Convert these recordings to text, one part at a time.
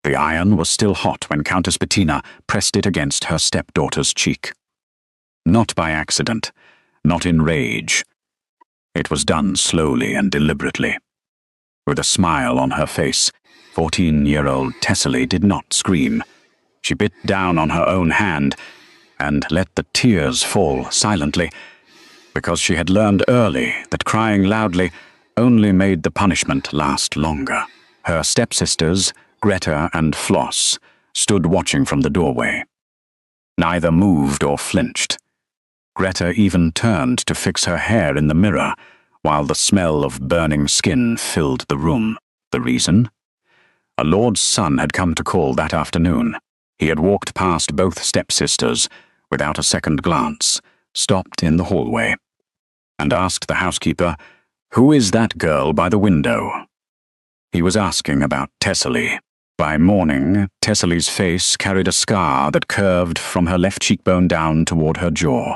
The iron was still hot when Countess Bettina pressed it against her stepdaughter's cheek. Not by accident, not in rage. It was done slowly and deliberately. With a smile on her face, 14-year-old Thessaly did not scream. She bit down on her own hand and let the tears fall silently, because she had learned early that crying loudly only made the punishment last longer. Her stepsisters, Greta and Floss, stood watching from the doorway. Neither moved or flinched. Greta even turned to fix her hair in the mirror, while the smell of burning skin filled the room. The reason? A lord's son had come to call that afternoon. He had walked past both stepsisters without a second glance, stopped in the hallway, and asked the housekeeper, "Who is that girl by the window?" He was asking about Thessaly. By morning, Thessaly's face carried a scar that curved from her left cheekbone down toward her jaw.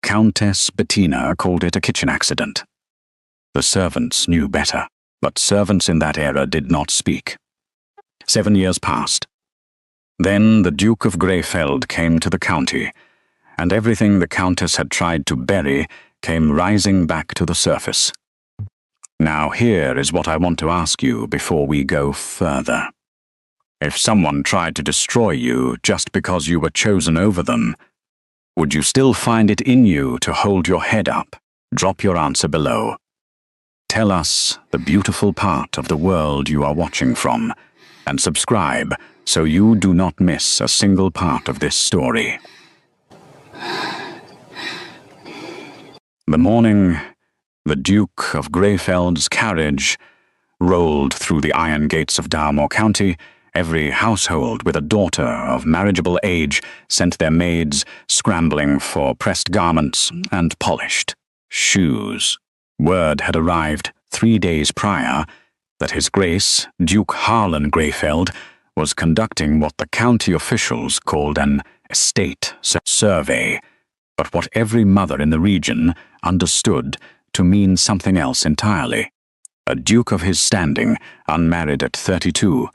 Countess Bettina called it a kitchen accident. The servants knew better, but servants in that era did not speak. 7 years passed. Then the Duke of Greyfeld came to the county, and everything the Countess had tried to bury came rising back to the surface. Now here is what I want to ask you before we go further. If someone tried to destroy you just because you were chosen over them, would you still find it in you to hold your head up? Drop your answer below. Tell us the beautiful part of the world you are watching from, and subscribe so you do not miss a single part of this story. The morning the Duke of Greyfeld's carriage rolled through the iron gates of Dartmoor County, every household with a daughter of marriageable age sent their maids scrambling for pressed garments and polished shoes. Word had arrived 3 days prior that His Grace, Duke Harlan Greyfeld, was conducting what the county officials called an estate survey, but what every mother in the region understood to mean something else entirely. A duke of his standing, unmarried at 32,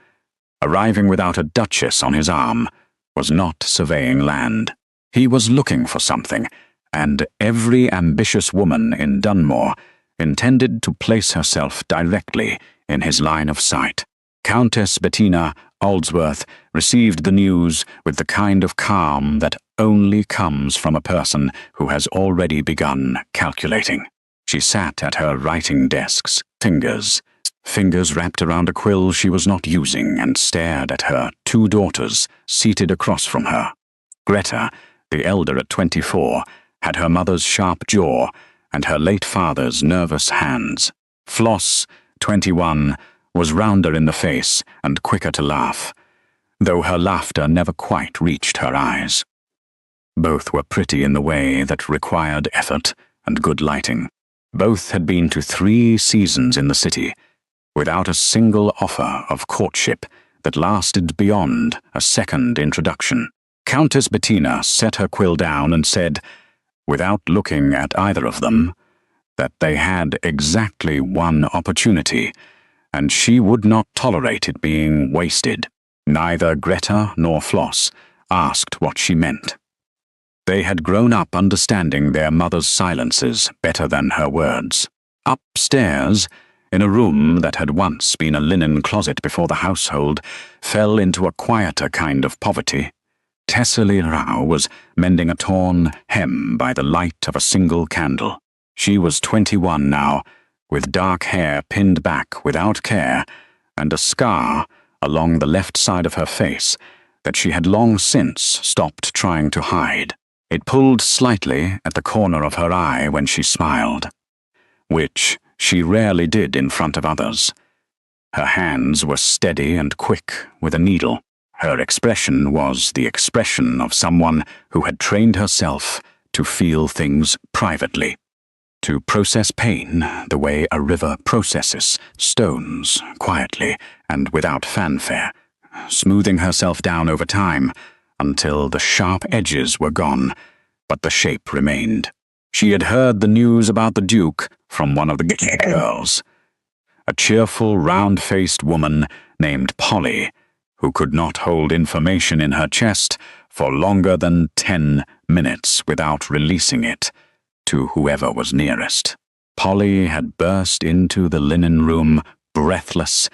arriving without a duchess on his arm, was not surveying land. He was looking for something, and every ambitious woman in Dunmore intended to place herself directly in his line of sight. Countess Bettina Aldsworth received the news with the kind of calm that only comes from a person who has already begun calculating. She sat at her writing desk, fingers wrapped around a quill she was not using, and stared at her 2 daughters seated across from her. Greta, the elder at 24, had her mother's sharp jaw and her late father's nervous hands. Floss, 21, was rounder in the face and quicker to laugh, though her laughter never quite reached her eyes. Both were pretty in the way that required effort and good lighting. Both had been to 3 seasons in the city, without a single offer of courtship that lasted beyond a second introduction. Countess Bettina set her quill down and said, without looking at either of them, that they had exactly one opportunity, and she would not tolerate it being wasted. Neither Greta nor Floss asked what she meant. They had grown up understanding their mother's silences better than her words. Upstairs, in a room that had once been a linen closet before the household fell into a quieter kind of poverty, Thessaly Rao was mending a torn hem by the light of a single candle. She was 21 now, with dark hair pinned back without care, and a scar along the left side of her face that she had long since stopped trying to hide. It pulled slightly at the corner of her eye when she smiled, which she rarely did in front of others. Her hands were steady and quick with a needle. Her expression was the expression of someone who had trained herself to feel things privately, to process pain the way a river processes stones, quietly and without fanfare, smoothing herself down over time until the sharp edges were gone, but the shape remained. She had heard the news about the Duke from one of the girls, a cheerful, round-faced woman named Polly, who could not hold information in her chest for longer than 10 minutes without releasing it to whoever was nearest. Polly had burst into the linen room, breathless,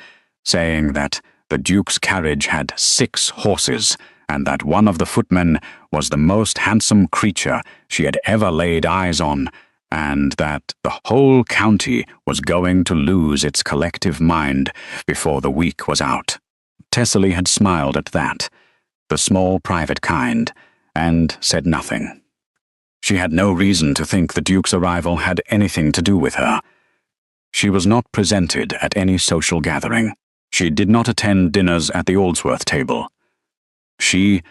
saying that the Duke's carriage had 6 horses, and that one of the footmen was the most handsome creature she had ever laid eyes on, and that the whole county was going to lose its collective mind before the week was out. Thessaly had smiled at that, the small private kind, and said nothing. She had no reason to think the Duke's arrival had anything to do with her. She was not presented at any social gathering. She did not attend dinners at the Oldsworth table. She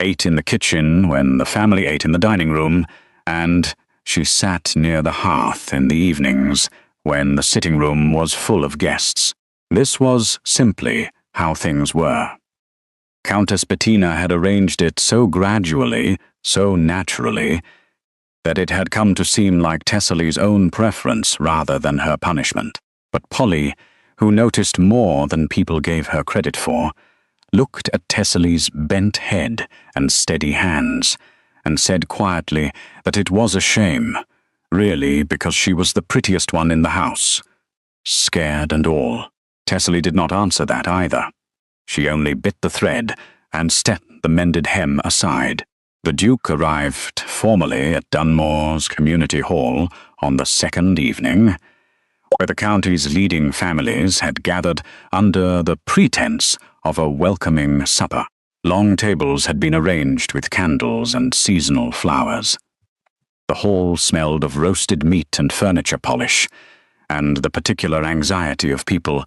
ate in the kitchen when the family ate in the dining room, and she sat near the hearth in the evenings when the sitting room was full of guests. This was simply how things were. Countess Bettina had arranged it so gradually, so naturally, that it had come to seem like Thessaly's own preference rather than her punishment. But Polly, who noticed more than people gave her credit for, looked at Thessaly's bent head and steady hands, and said quietly that it was a shame, really, because she was the prettiest one in the house. Scared and all, Thessaly did not answer that either. She only bit the thread and stepped the mended hem aside. The Duke arrived formally at Dunmore's Community Hall on the second evening, where the county's leading families had gathered under the pretense of a welcoming supper. Long tables had been arranged with candles and seasonal flowers. The hall smelled of roasted meat and furniture polish, and the particular anxiety of people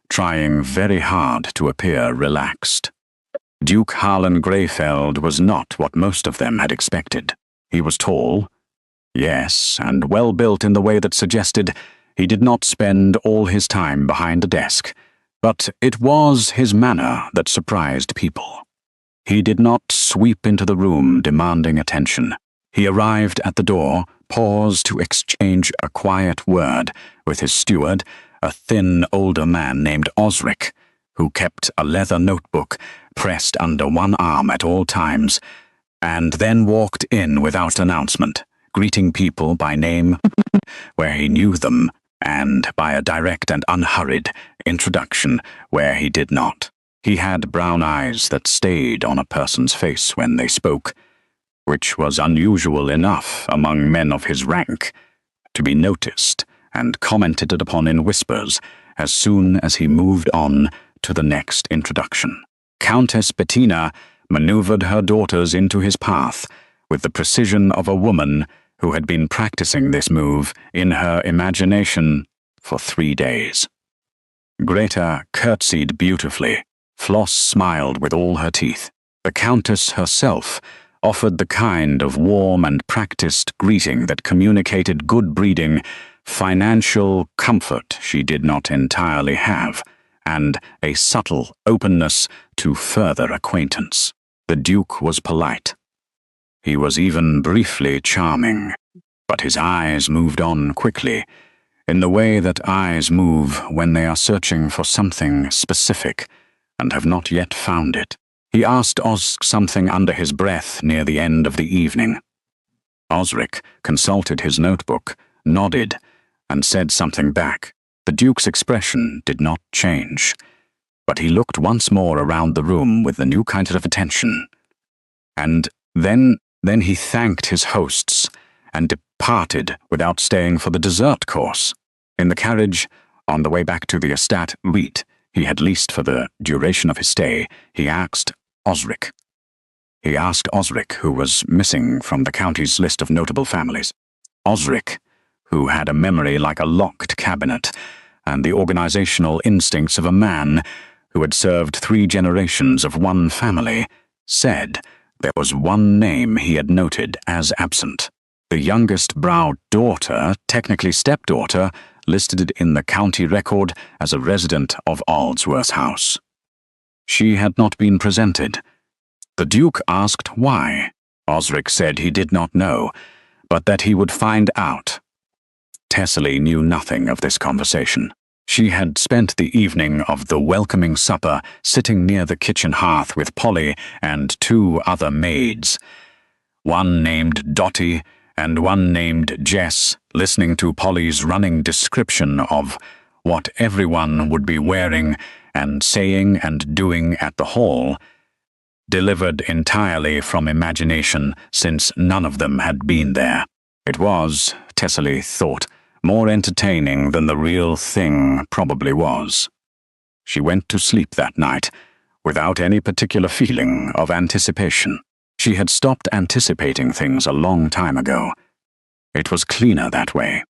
trying very hard to appear relaxed. Duke Harlan Greyfeld was not what most of them had expected. He was tall, yes, and well built in the way that suggested he did not spend all his time behind a desk, but it was his manner that surprised people. He did not sweep into the room demanding attention. He arrived at the door, paused to exchange a quiet word with his steward, a thin older man named Osric, who kept a leather notebook pressed under one arm at all times, and then walked in without announcement, greeting people by name where he knew them, and by a direct and unhurried introduction where he did not. He had brown eyes that stayed on a person's face when they spoke, which was unusual enough among men of his rank to be noticed and commented upon in whispers as soon as he moved on to the next introduction. Countess Bettina maneuvered her daughters into his path with the precision of a woman who had been practicing this move in her imagination for 3 days. Greta curtsied beautifully. Floss smiled with all her teeth. The Countess herself offered the kind of warm and practiced greeting that communicated good breeding, financial comfort she did not entirely have, and a subtle openness to further acquaintance. The Duke was polite. He was even briefly charming, but his eyes moved on quickly, in the way that eyes move when they are searching for something specific and have not yet found it. He asked Osric something under his breath near the end of the evening. Osric consulted his notebook, nodded, and said something back. The Duke's expression did not change, but he looked once more around the room with the new kind of attention. And then he thanked his hosts and departed without staying for the dessert course. In the carriage, on the way back to the Estate Reet he had leased for the duration of his stay, he asked Osric, who was missing from the county's list of notable families. Osric, who had a memory like a locked cabinet and the organizational instincts of a man who had served 3 generations of one family, said there was one name he had noted as absent. The youngest Brow daughter, technically stepdaughter, listed in the county record as a resident of Aldsworth House. She had not been presented. The Duke asked why. Osric said he did not know, but that he would find out. Thessaly knew nothing of this conversation. She had spent the evening of the welcoming supper sitting near the kitchen hearth with Polly and 2 other maids, one named Dottie and one named Jess, listening to Polly's running description of what everyone would be wearing and saying and doing at the hall, delivered entirely from imagination since none of them had been there. It was, Thessaly thought, more entertaining than the real thing probably was. She went to sleep that night without any particular feeling of anticipation. She had stopped anticipating things a long time ago. It was cleaner that way.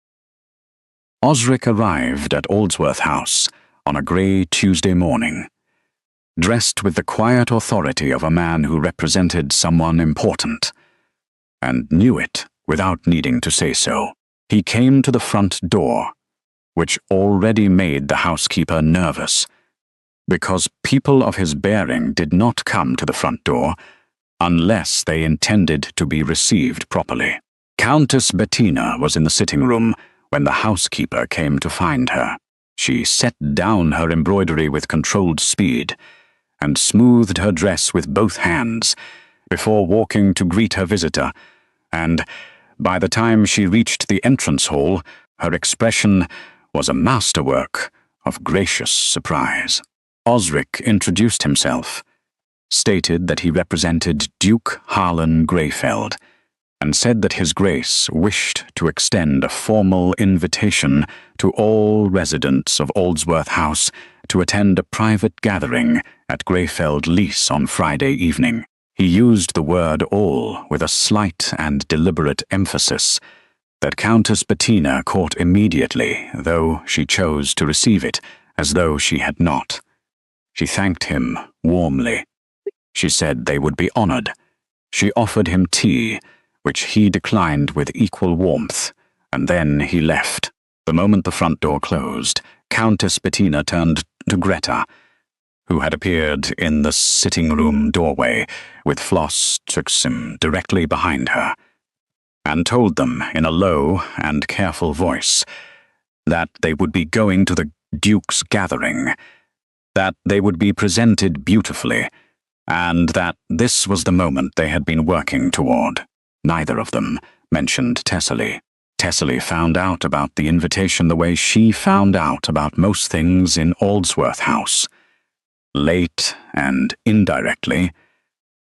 Osric arrived at Oldsworth House on a grey Tuesday morning, dressed with the quiet authority of a man who represented someone important, and knew it without needing to say so. He came to the front door, which already made the housekeeper nervous, because people of his bearing did not come to the front door unless they intended to be received properly. Countess Bettina was in the sitting room when the housekeeper came to find her. She set down her embroidery with controlled speed and smoothed her dress with both hands before walking to greet her visitor, and by the time she reached the entrance hall, her expression was a masterwork of gracious surprise. Osric introduced himself, stated that he represented Duke Harlan Greyfeld, and said that His Grace wished to extend a formal invitation to all residents of Oldsworth House to attend a private gathering at Greyfeld Lease on Friday evening. He used the word all with a slight and deliberate emphasis that Countess Bettina caught immediately, though she chose to receive it as though she had not. She thanked him warmly. She said they would be honored. She offered him tea, which he declined with equal warmth, and then he left. The moment the front door closed, Countess Bettina turned to Greta, who had appeared in the sitting-room doorway with Floss Tuxim directly behind her, and told them in a low and careful voice that they would be going to the Duke's gathering, that they would be presented beautifully, and that this was the moment they had been working toward. Neither of them mentioned Thessaly. Thessaly found out about the invitation the way she found out about most things in Oldsworth House. Late and indirectly,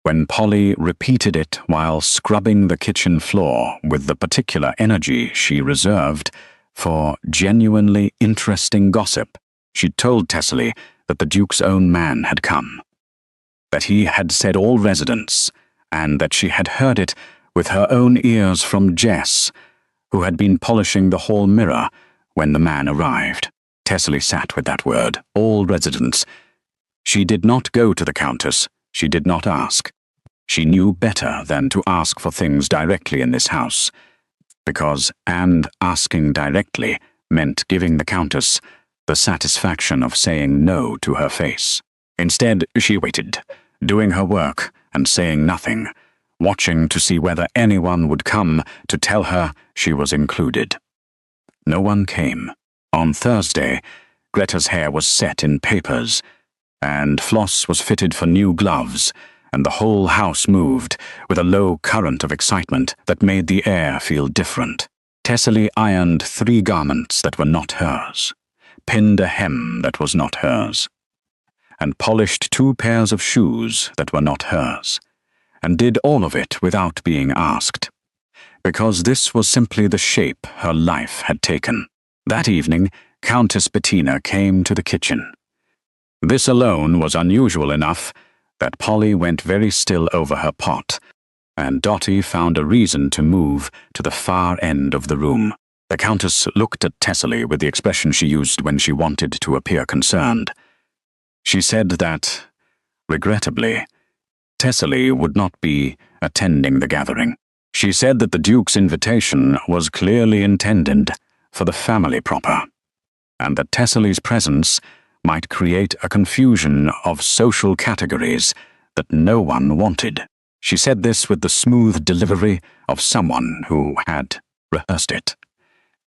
when Polly repeated it while scrubbing the kitchen floor with the particular energy she reserved for genuinely interesting gossip. She told Thessaly that the Duke's own man had come, that he had said all residents, and that she had heard it with her own ears from Jess, who had been polishing the hall mirror when the man arrived. Thessaly sat with that word, all residents. She did not go to the Countess. She did not ask. She knew better than to ask for things directly in this house, because asking directly meant giving the Countess the satisfaction of saying no to her face. Instead, she waited, doing her work and saying nothing, watching to see whether anyone would come to tell her she was included. No one came. On Thursday, Greta's hair was set in papers, and Floss was fitted for new gloves, and the whole house moved with a low current of excitement that made the air feel different. Thessaly ironed 3 garments that were not hers, pinned a hem that was not hers, and polished 2 pairs of shoes that were not hers, and did all of it without being asked, because this was simply the shape her life had taken. That evening, Countess Bettina came to the kitchen. This alone was unusual enough that Polly went very still over her pot, and Dottie found a reason to move to the far end of the room. The Countess looked at Thessaly with the expression she used when she wanted to appear concerned. She said that, regrettably, Thessaly would not be attending the gathering. She said that the Duke's invitation was clearly intended for the family proper, and that Thessaly's presence might create a confusion of social categories that no one wanted. She said this with the smooth delivery of someone who had rehearsed it.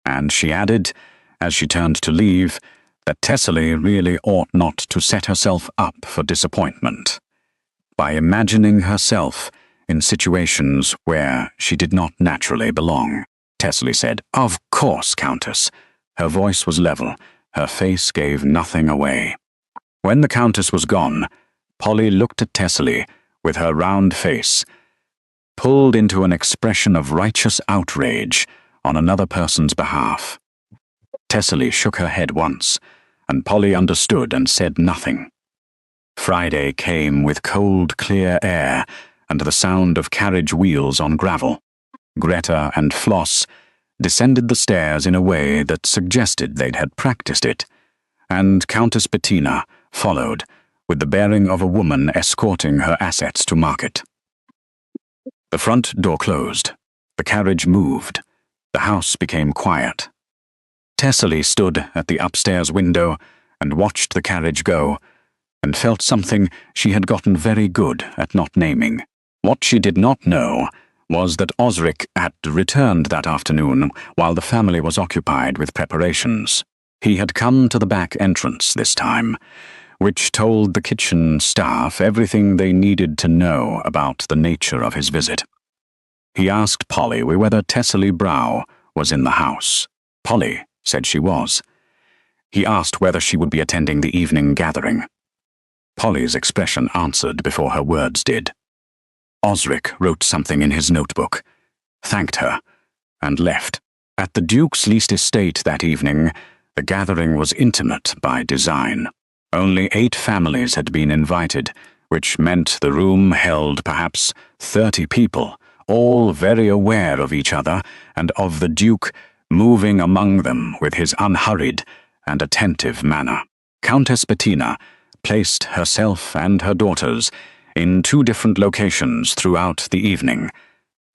And she added, as she turned to leave, that Thessaly really ought not to set herself up for disappointment by imagining herself in situations where she did not naturally belong. Thessaly said, "Of course, Countess." Her voice was level, her face gave nothing away. When the Countess was gone, Polly looked at Thessaly with her round face, pulled into an expression of righteous outrage on another person's behalf. Thessaly shook her head once, and Polly understood and said nothing. Friday came with cold, clear air and the sound of carriage wheels on gravel. Greta and Floss descended the stairs in a way that suggested they'd had practiced it, and Countess Bettina followed, with the bearing of a woman escorting her assets to market. The front door closed. The carriage moved. The house became quiet. Thessaly stood at the upstairs window and watched the carriage go, and felt something she had gotten very good at not naming. What she did not know was that Osric had returned that afternoon while the family was occupied with preparations. He had come to the back entrance this time, which told the kitchen staff everything they needed to know about the nature of his visit. He asked Polly whether Thessaly Brow was in the house. Polly said she was. He asked whether she would be attending the evening gathering. Polly's expression answered before her words did. Osric wrote something in his notebook, thanked her, and left. At the Duke's leased estate that evening, the gathering was intimate by design. Only 8 families had been invited, which meant the room held perhaps 30 people, all very aware of each other and of the Duke moving among them with his unhurried and attentive manner. Countess Bettina placed herself and her daughters in 2 different locations throughout the evening,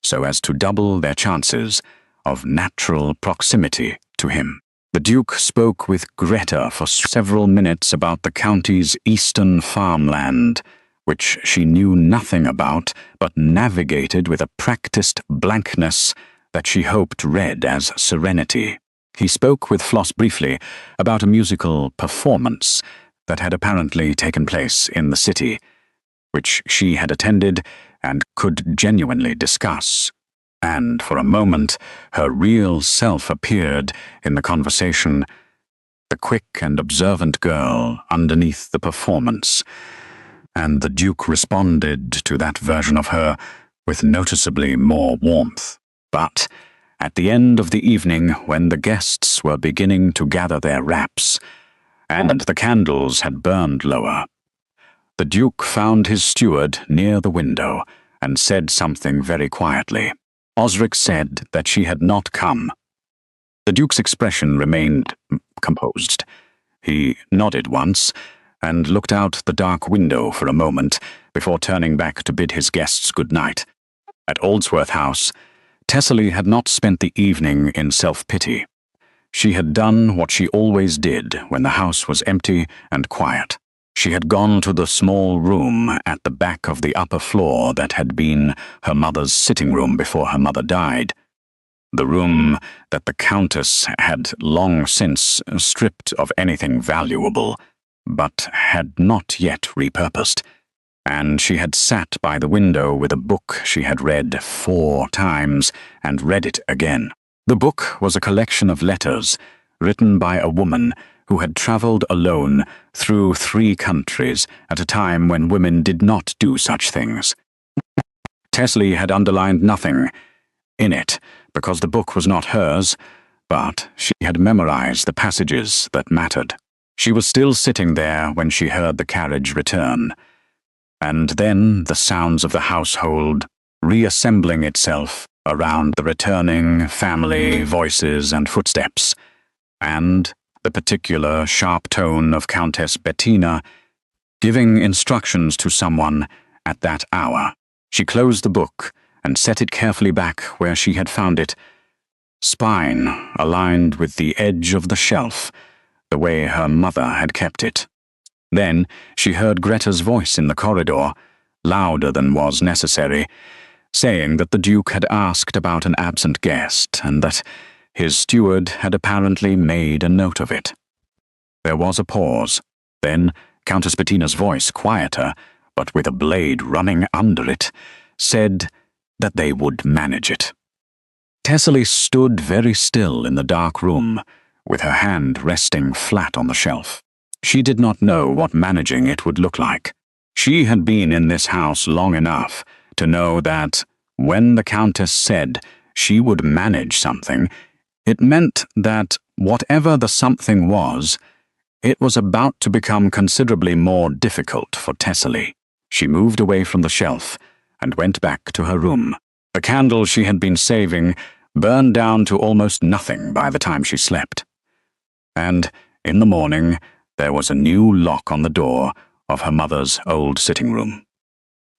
so as to double their chances of natural proximity to him. The Duke spoke with Greta for several minutes about the county's eastern farmland, which she knew nothing about, but navigated with a practiced blankness that she hoped read as serenity. He spoke with Floss briefly about a musical performance that had apparently taken place in the city, which she had attended and could genuinely discuss. And for a moment her real self appeared in the conversation, the quick and observant girl underneath the performance, and the Duke responded to that version of her with noticeably more warmth. But at the end of the evening, when the guests were beginning to gather their wraps, and the candles had burned lower, the Duke found his steward near the window and said something very quietly. Osric said that she had not come. The Duke's expression remained composed. He nodded once and looked out the dark window for a moment before turning back to bid his guests good night. At Oldsworth House, Thessaly had not spent the evening in self-pity. She had done what she always did when the house was empty and quiet. She had gone to the small room at the back of the upper floor that had been her mother's sitting room before her mother died, the room that the Countess had long since stripped of anything valuable, but had not yet repurposed, and she had sat by the window with a book she had read 4 times and read it again. The book was a collection of letters written by a woman who had travelled alone through 3 countries at a time when women did not do such things. Thessaly had underlined nothing in it because the book was not hers, but she had memorized the passages that mattered. She was still sitting there when she heard the carriage return, and then the sounds of the household reassembling itself around the returning family, voices and footsteps, and the particular sharp tone of Countess Bettina giving instructions to someone at that hour. She closed the book and set it carefully back where she had found it, spine aligned with the edge of the shelf, the way her mother had kept it. Then she heard Greta's voice in the corridor, louder than was necessary, saying that the Duke had asked about an absent guest and that his steward had apparently made a note of it. There was a pause. Then Countess Bettina's voice, quieter, but with a blade running under it, said that they would manage it. Thessaly stood very still in the dark room, with her hand resting flat on the shelf. She did not know what managing it would look like. She had been in this house long enough to know that when the Countess said she would manage something, it meant that whatever the something was, it was about to become considerably more difficult for Thessaly. She moved away from the shelf and went back to her room. The candle she had been saving burned down to almost nothing by the time she slept. And in the morning, there was a new lock on the door of her mother's old sitting room.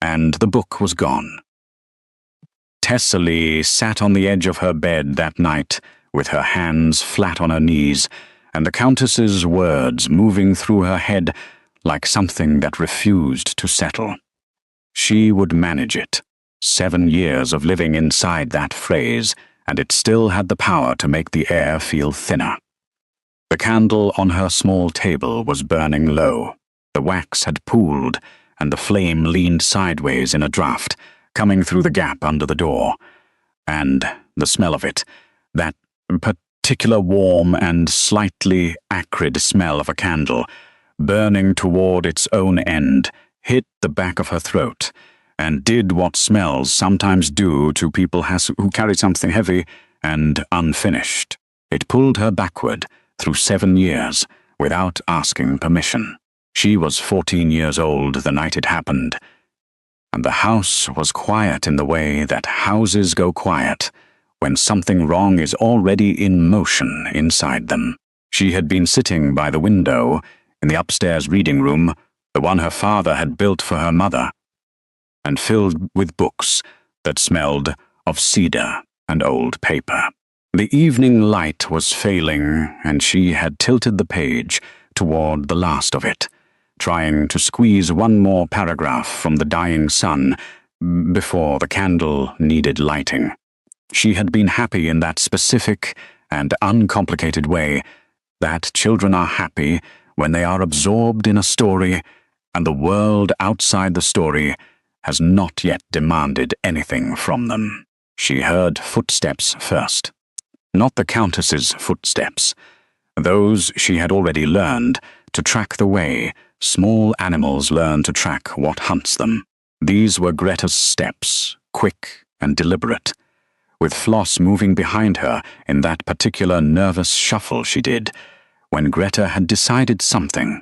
And the book was gone. Thessaly sat on the edge of her bed that night, with her hands flat on her knees, and the Countess's words moving through her head like something that refused to settle. She would manage it. 7 years of living inside that phrase, and it still had the power to make the air feel thinner. The candle on her small table was burning low. The wax had pooled, and the flame leaned sideways in a draught, coming through the gap under the door. And the smell of it, that particular warm and slightly acrid smell of a candle, burning toward its own end, hit the back of her throat, and did what smells sometimes do to people who carry something heavy and unfinished. It pulled her backward through 7 years without asking permission. She was 14 years old the night it happened, and the house was quiet in the way that houses go quiet when something wrong is already in motion inside them. She had been sitting by the window in the upstairs reading room, the one her father had built for her mother, and filled with books that smelled of cedar and old paper. The evening light was failing, and she had tilted the page toward the last of it, trying to squeeze one more paragraph from the dying sun before the candle needed lighting. She had been happy in that specific and uncomplicated way that children are happy when they are absorbed in a story and the world outside the story has not yet demanded anything from them. She heard footsteps first. Not the Countess's footsteps. Those she had already learned to track the way small animals learn to track what hunts them. These were Greta's steps, quick and deliberate, with Floss moving behind her in that particular nervous shuffle she did when Greta had decided something.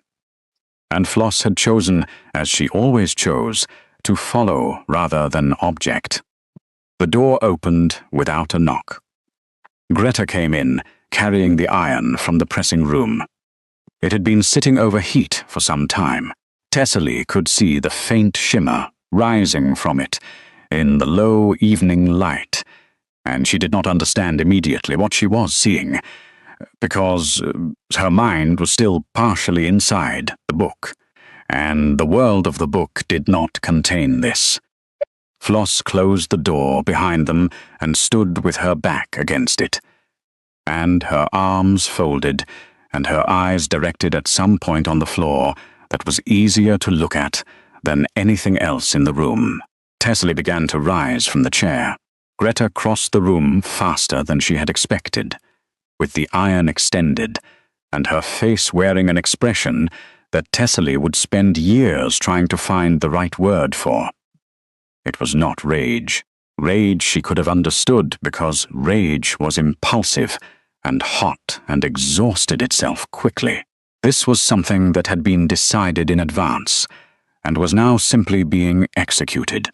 And Floss had chosen, as she always chose, to follow rather than object. The door opened without a knock. Greta came in, carrying the iron from the pressing room. It had been sitting over heat for some time. Thessaly could see the faint shimmer rising from it in the low evening light, and she did not understand immediately what she was seeing, because her mind was still partially inside the book, and the world of the book did not contain this. Floss closed the door behind them and stood with her back against it, and her arms folded and her eyes directed at some point on the floor that was easier to look at than anything else in the room. Thessaly began to rise from the chair. Greta crossed the room faster than she had expected, with the iron extended, and her face wearing an expression that Thessaly would spend years trying to find the right word for. It was not rage. Rage she could have understood, because rage was impulsive and hot and exhausted itself quickly. This was something that had been decided in advance and was now simply being executed.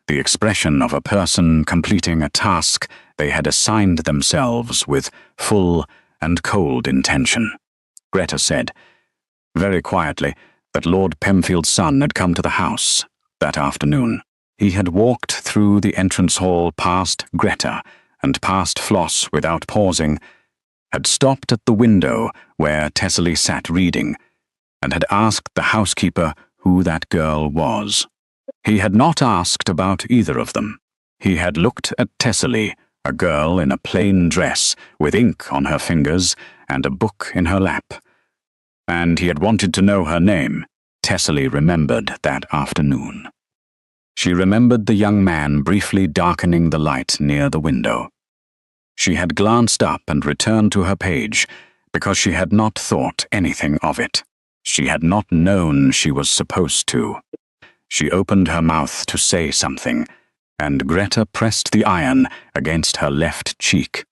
The expression of a person completing a task they had assigned themselves with full and cold intention. Greta said, very quietly, that Lord Pemfield's son had come to the house that afternoon. He had walked through the entrance hall past Greta and past Floss without pausing, had stopped at the window where Thessaly sat reading, and had asked the housekeeper who that girl was. He had not asked about either of them. He had looked at Thessaly, a girl in a plain dress with ink on her fingers and a book in her lap, and he had wanted to know her name. Thessaly remembered that afternoon. She remembered the young man briefly darkening the light near the window. She had glanced up and returned to her page because she had not thought anything of it. She had not known she was supposed to. She opened her mouth to say something, and Greta pressed the iron against her left cheek.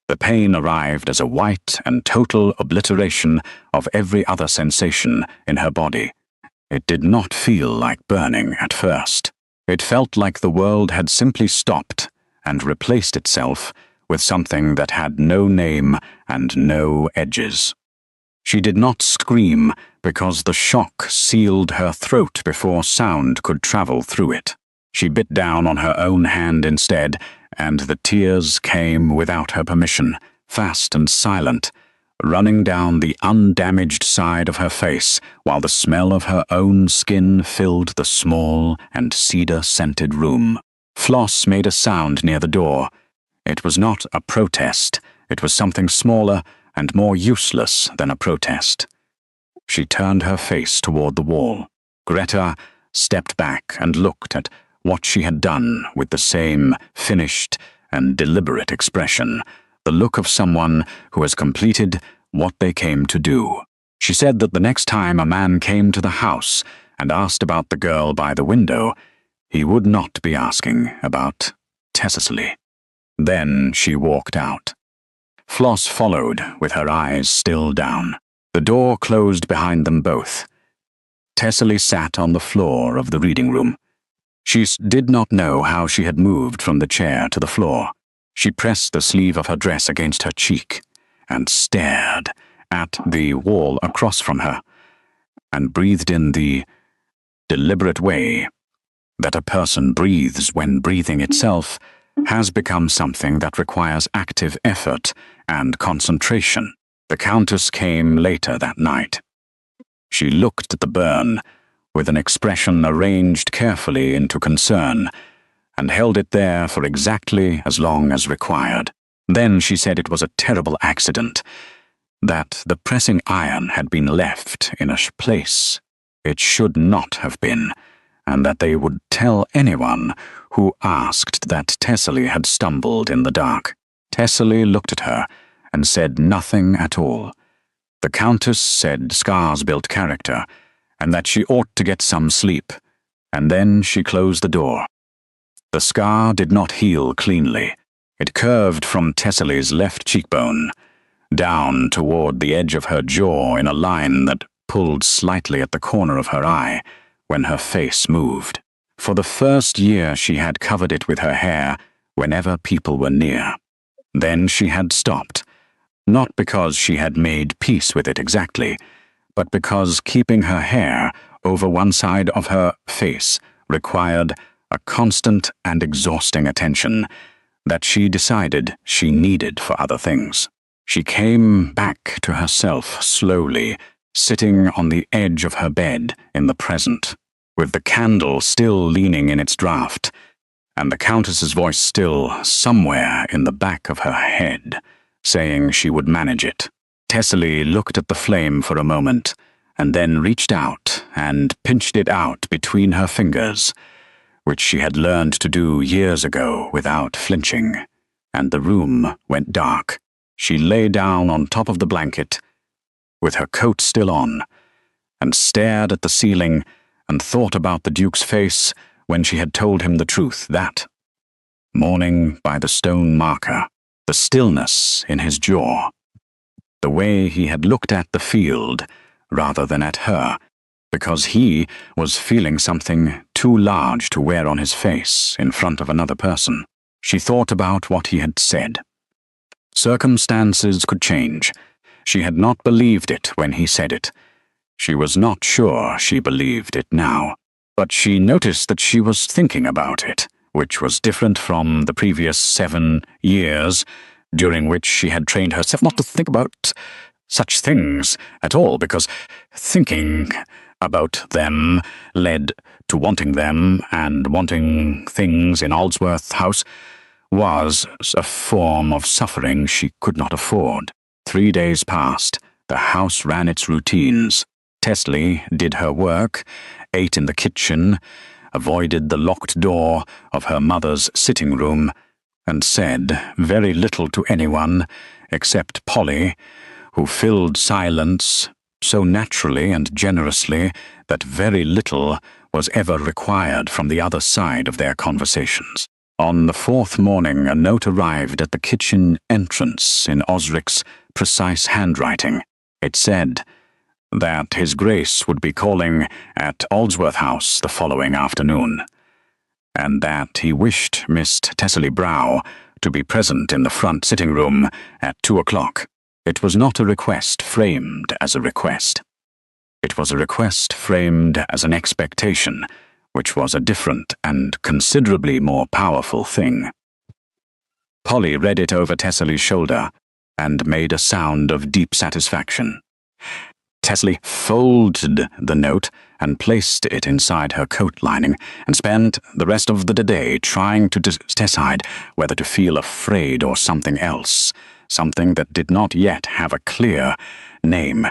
The pain arrived as a white and total obliteration of every other sensation in her body. It did not feel like burning at first. It felt like the world had simply stopped and replaced itself with something that had no name and no edges. She did not scream because the shock sealed her throat before sound could travel through it. She bit down on her own hand instead, and the tears came without her permission, fast and silent, running down the undamaged side of her face while the smell of her own skin filled the small and cedar-scented room. Floss made a sound near the door. It was not a protest. It was something smaller and more useless than a protest. She turned her face toward the wall. Greta stepped back and looked at what she had done with the same finished and deliberate expression, the look of someone who has completed what they came to do. She said that the next time a man came to the house and asked about the girl by the window, he would not be asking about Thessaly. Then she walked out. Floss followed, with her eyes still down. The door closed behind them both. Thessaly sat on the floor of the reading room. She did not know how she had moved from the chair to the floor. She pressed the sleeve of her dress against her cheek and stared at the wall across from her, and breathed in the deliberate way that a person breathes when breathing itself has become something that requires active effort and concentration. The Countess came later that night. She looked at the burn with an expression arranged carefully into concern, and held it there for exactly as long as required. Then she said it was a terrible accident, that the pressing iron had been left in a place it should not have been, and that they would tell anyone who asked that Thessaly had stumbled in the dark. Thessaly looked at her and said nothing at all. The Countess said scars built character, and that she ought to get some sleep, and then she closed the door. The scar did not heal cleanly. It curved from Thessaly's left cheekbone, down toward the edge of her jaw in a line that pulled slightly at the corner of her eye when her face moved. For the first year she had covered it with her hair whenever people were near. Then she had stopped, not because she had made peace with it exactly, but because keeping her hair over one side of her face required a constant and exhausting attention that she decided she needed for other things. She came back to herself slowly, sitting on the edge of her bed in the present, with the candle still leaning in its draught, and the Countess's voice still somewhere in the back of her head, saying she would manage it. Thessaly looked at the flame for a moment, and then reached out and pinched it out between her fingers, which she had learned to do years ago without flinching, and the room went dark. She lay down on top of the blanket, with her coat still on, and stared at the ceiling and thought about the Duke's face when she had told him the truth, that morning by the stone marker, the stillness in his jaw, the way he had looked at the field rather than at her, because he was feeling something too large to wear on his face in front of another person. She thought about what he had said. Circumstances could change. She had not believed it when he said it. She was not sure she believed it now, but she noticed that she was thinking about it, which was different from the previous 7 years, during which she had trained herself not to think about such things at all, because thinking about them led to wanting them, and wanting things in Aldsworth House was a form of suffering she could not afford. 3 days passed, The house ran its routines. Teslie did her work, ate in the kitchen, avoided the locked door of her mother's sitting room, and said very little to anyone except Polly, who filled silence so naturally and generously that very little was ever required from the other side of their conversations. On the fourth morning, a note arrived at the kitchen entrance in Osric's precise handwriting. It said that His Grace would be calling at Aldsworth House the following afternoon, and that he wished Miss Tessie Brow to be present in the front sitting room at 2 o'clock. It was not a request framed as a request. It was a request framed as an expectation, which was a different and considerably more powerful thing. Polly read it over Tessie's shoulder and made a sound of deep satisfaction. Tessie folded the note and placed it inside her coat lining and spent the rest of the day trying to decide whether to feel afraid or something else, something that did not yet have a clear name,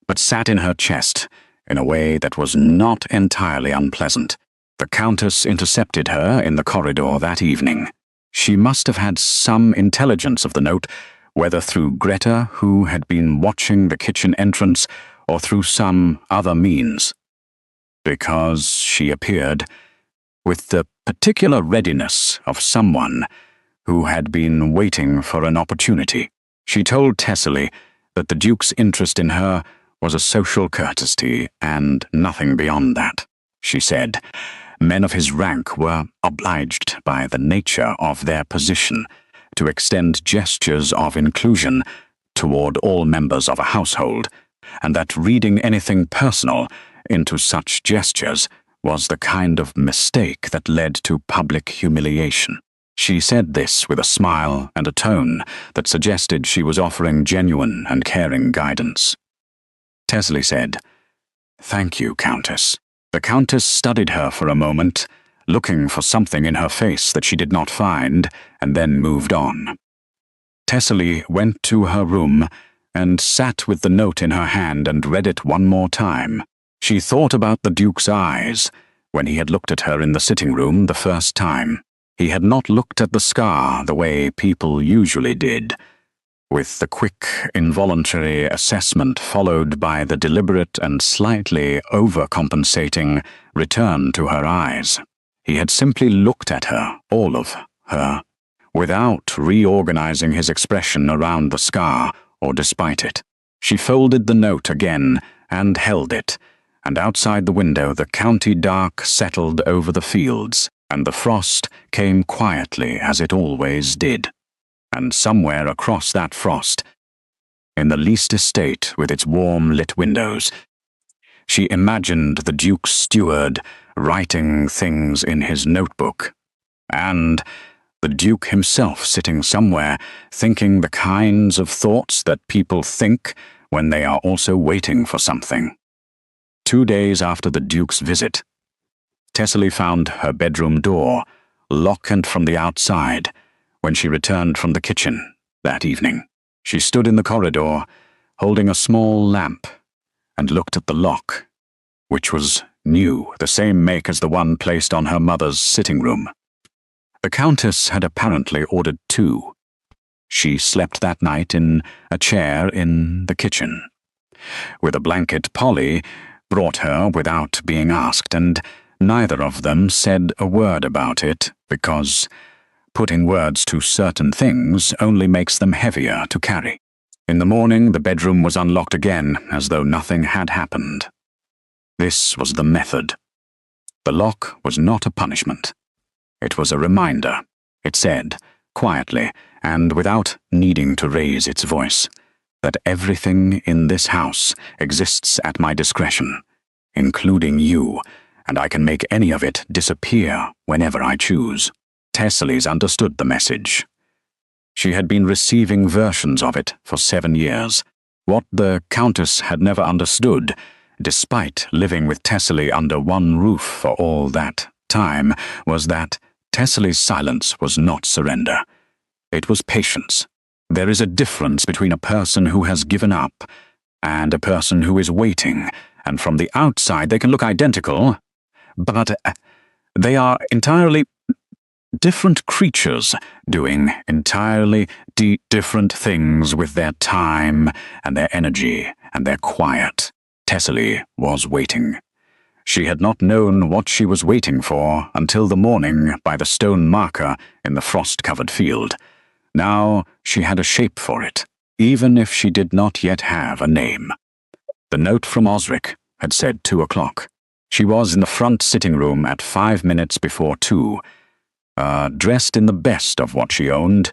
but sat in her chest in a way that was not entirely unpleasant. The Countess intercepted her in the corridor that evening. She must have had some intelligence of the note, whether through Greta, who had been watching the kitchen entrance, or through some other means, because she appeared with the particular readiness of someone who had been waiting for an opportunity. She told Tessie that the Duke's interest in her was a social courtesy and nothing beyond that. She said men of his rank were obliged by the nature of their position to extend gestures of inclusion toward all members of a household, and that reading anything personal into such gestures was the kind of mistake that led to public humiliation. She said this with a smile and a tone that suggested she was offering genuine and caring guidance. Tessie said, "Thank you, Countess." The Countess studied her for a moment, looking for something in her face that she did not find, and then moved on. Tessie went to her room and sat with the note in her hand and read it one more time. She thought about the Duke's eyes when he had looked at her in the sitting room the first time. He had not looked at the scar the way people usually did, with the quick, involuntary assessment followed by the deliberate and slightly overcompensating return to her eyes. He had simply looked at her, all of her, without reorganizing his expression around the scar or despite it. She folded the note again and held it, and outside the window the county dark settled over the fields, and the frost came quietly as it always did. And somewhere across that frost, in the Least estate with its warm lit windows, she imagined the Duke's steward writing things in his notebook, and the Duke himself sitting somewhere thinking the kinds of thoughts that people think when they are also waiting for something. 2 days after the Duke's visit, Tessie found her bedroom door locked from the outside when she returned from the kitchen that evening. She stood in the corridor, holding a small lamp, and looked at the lock, which was new, the same make as the one placed on her mother's sitting room. The Countess had apparently ordered 2. She slept that night in a chair in the kitchen, with a blanket Polly brought her without being asked, and neither of them said a word about it, because putting words to certain things only makes them heavier to carry. In the morning, the bedroom was unlocked again, as though nothing had happened. This was the method. The lock was not a punishment. It was a reminder, it said, quietly, and without needing to raise its voice, that everything in this house exists at my discretion, including you, and I can make any of it disappear whenever I choose. Tessie understood the message. She had been receiving versions of it for 7 years. What the Countess had never understood, despite living with Tessie under one roof for all that time, was that Tessie's silence was not surrender. It was patience. There is a difference between a person who has given up and a person who is waiting, and from the outside they can look identical, but they are entirely different creatures doing entirely different things with their time and their energy and their quiet. Thessaly was waiting. She had not known what she was waiting for until the morning by the stone marker in the frost-covered field. Now she had a shape for it, even if she did not yet have a name. The note from Osric had said 2 o'clock. She was in the front sitting room at 5 minutes before 2, dressed in the best of what she owned,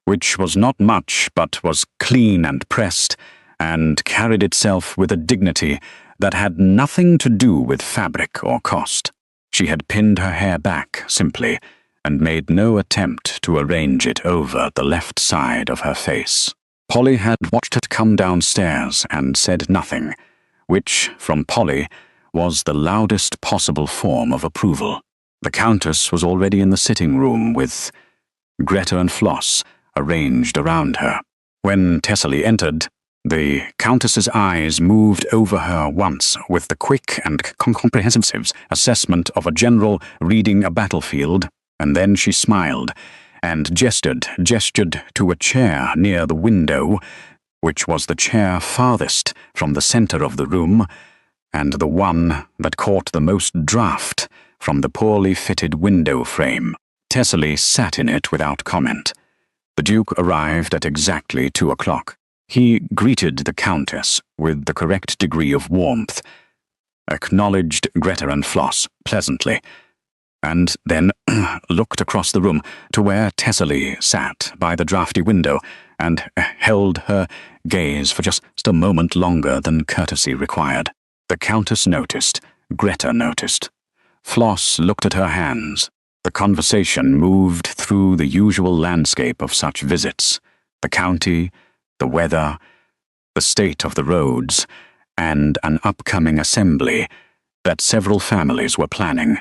which was not much but was clean and pressed, and carried itself with a dignity that had nothing to do with fabric or cost. She had pinned her hair back simply, and made no attempt to arrange it over the left side of her face. Polly had watched her come downstairs and said nothing, which, from Polly, was the loudest possible form of approval. The Countess was already in the sitting room with Greta and Floss arranged around her. When Thessaly entered, the Countess's eyes moved over her once with the quick and comprehensive assessment of a general reading a battlefield, and then she smiled and gestured to a chair near the window, which was the chair farthest from the center of the room, and the one that caught the most draught from the poorly fitted window frame. Thessaly sat in it without comment. The Duke arrived at exactly 2 o'clock. He greeted the Countess with the correct degree of warmth, acknowledged Greta and Floss pleasantly, and then looked across the room to where Thessaly sat by the draughty window and held her gaze for just a moment longer than courtesy required. The Countess noticed. Greta noticed. Floss looked at her hands. The conversation moved through the usual landscape of such visits: the county, the weather, the state of the roads, and an upcoming assembly that several families were planning.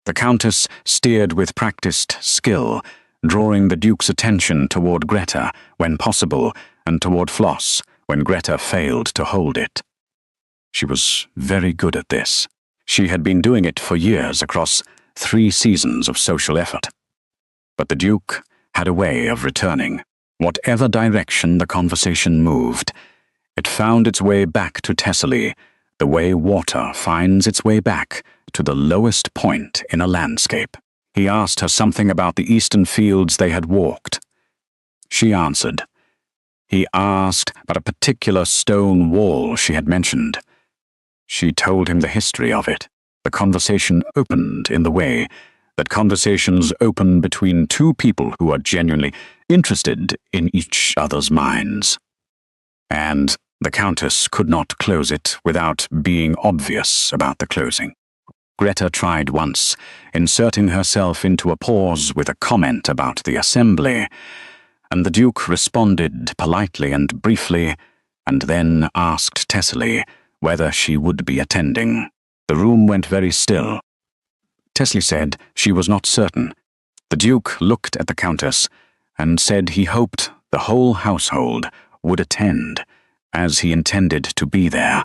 The Countess steered with practiced skill, drawing the Duke's attention toward Greta when possible and toward Floss when Greta failed to hold it. She was very good at this. She had been doing it for years across 3 seasons of social effort. But the Duke had a way of returning. Whatever direction the conversation moved, it found its way back to Thessaly, the way water finds its way back to the lowest point in a landscape. He asked her something about the eastern fields they had walked. She answered. He asked about a particular stone wall she had mentioned. She told him the history of it. The conversation opened in the way that conversations open between 2 people who are genuinely interested in each other's minds. And the Countess could not close it without being obvious about the closing. Greta tried once, inserting herself into a pause with a comment about the assembly, and the Duke responded politely and briefly, and then asked Thessaly whether she would be attending. The room went very still. Thessaly said she was not certain. The Duke looked at the Countess and said he hoped the whole household would attend, as he intended to be there,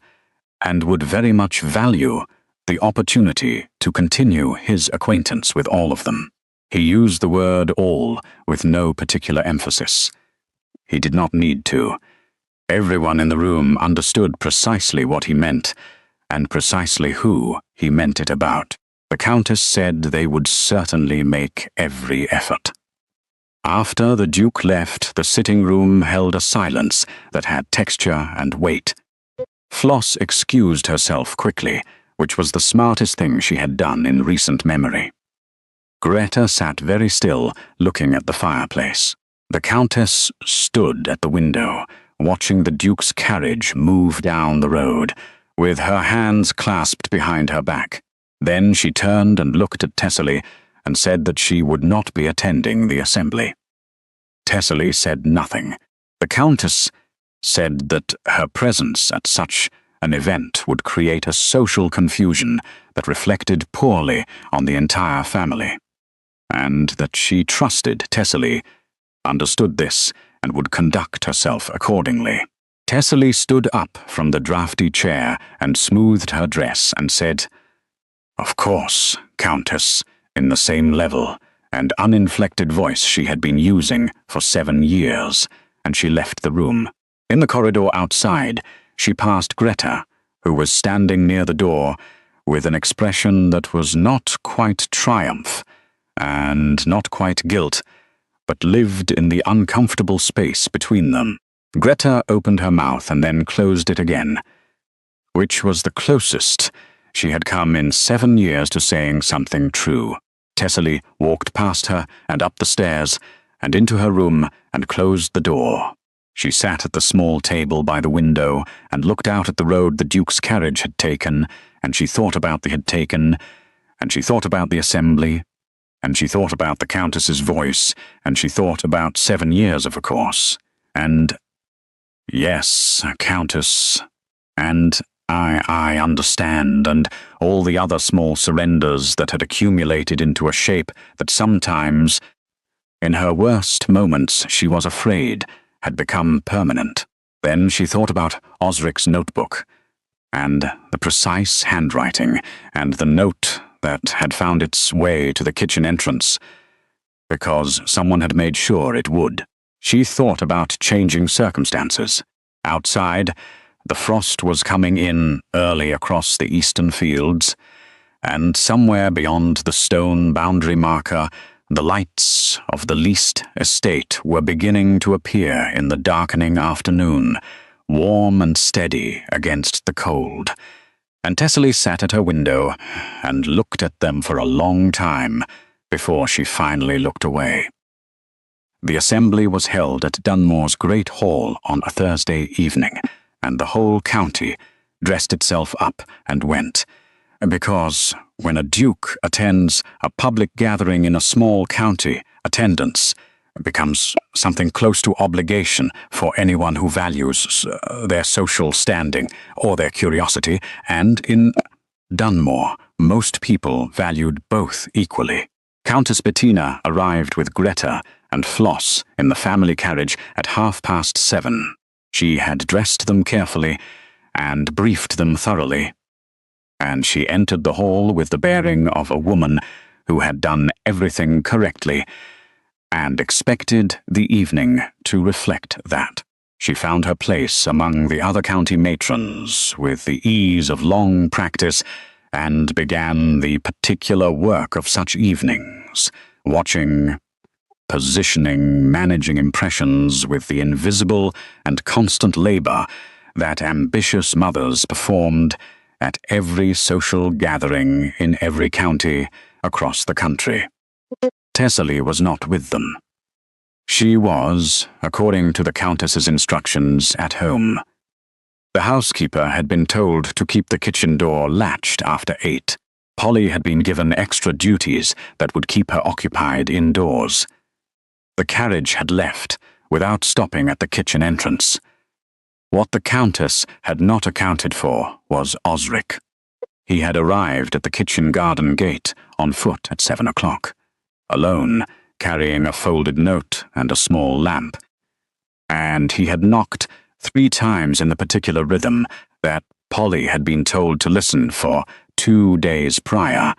and would very much value the opportunity to continue his acquaintance with all of them. He used the word all with no particular emphasis. He did not need to. Everyone in the room understood precisely what he meant, and precisely who he meant it about. The Countess said they would certainly make every effort. After the Duke left, the sitting room held a silence that had texture and weight. Floss excused herself quickly, which was the smartest thing she had done in recent memory. Greta sat very still, looking at the fireplace. The Countess stood at the window, watching the Duke's carriage move down the road, with her hands clasped behind her back. Then she turned and looked at Thessaly and said that she would not be attending the assembly. Thessaly said nothing. The Countess said that her presence at such an event would create a social confusion that reflected poorly on the entire family, and that she trusted Thessaly, understood this, and would conduct herself accordingly. Thessaly stood up from the draughty chair and smoothed her dress and said, "Of course, Countess," in the same level and uninflected voice she had been using for 7 years, and she left the room. In the corridor outside, she passed Greta, who was standing near the door with an expression that was not quite triumph and not quite guilt, but lived in the uncomfortable space between them. Greta opened her mouth and then closed it again, which was the closest she had come in 7 years to saying something true. Thessaly walked past her and up the stairs and into her room and closed the door. She sat at the small table by the window and looked out at the road the Duke's carriage had taken, and she thought about the and she thought about the assembly, and she thought about the Countess's voice, and she thought about 7 years of a course, and yes, Countess, and I understand, and all the other small surrenders that had accumulated into a shape that sometimes, in her worst moments, she was afraid had become permanent. Then she thought about Osric's notebook, and the precise handwriting, and the note that had found its way to the kitchen entrance, because someone had made sure it would. She thought about changing circumstances. Outside, the frost was coming in early across the eastern fields, and somewhere beyond the stone boundary marker, the lights of the leased estate were beginning to appear in the darkening afternoon, warm and steady against the cold. And Thessaly sat at her window and looked at them for a long time before she finally looked away. The assembly was held at Dunmore's Great Hall on a Thursday evening, and the whole county dressed itself up and went, because when a duke attends a public gathering in a small county, attendance becomes something close to obligation for anyone who values their social standing or their curiosity, and in Dunmore, most people valued both equally. Countess Bettina arrived with Greta and Floss in the family carriage at 7:30. She had dressed them carefully and briefed them thoroughly, and she entered the hall with the bearing of a woman who had done everything correctly and expected the evening to reflect that. She found her place among the other county matrons with the ease of long practice and began the particular work of such evenings, watching, positioning, managing impressions with the invisible and constant labor that ambitious mothers performed at every social gathering in every county across the country. Thessaly was not with them. She was, according to the Countess's instructions, at home. The housekeeper had been told to keep the kitchen door latched after 8. Polly had been given extra duties that would keep her occupied indoors. The carriage had left without stopping at the kitchen entrance. What the Countess had not accounted for was Osric. He had arrived at the kitchen garden gate on foot at 7 o'clock, alone, carrying a folded note and a small lamp. And he had knocked 3 times in the particular rhythm that Polly had been told to listen for 2 days prior.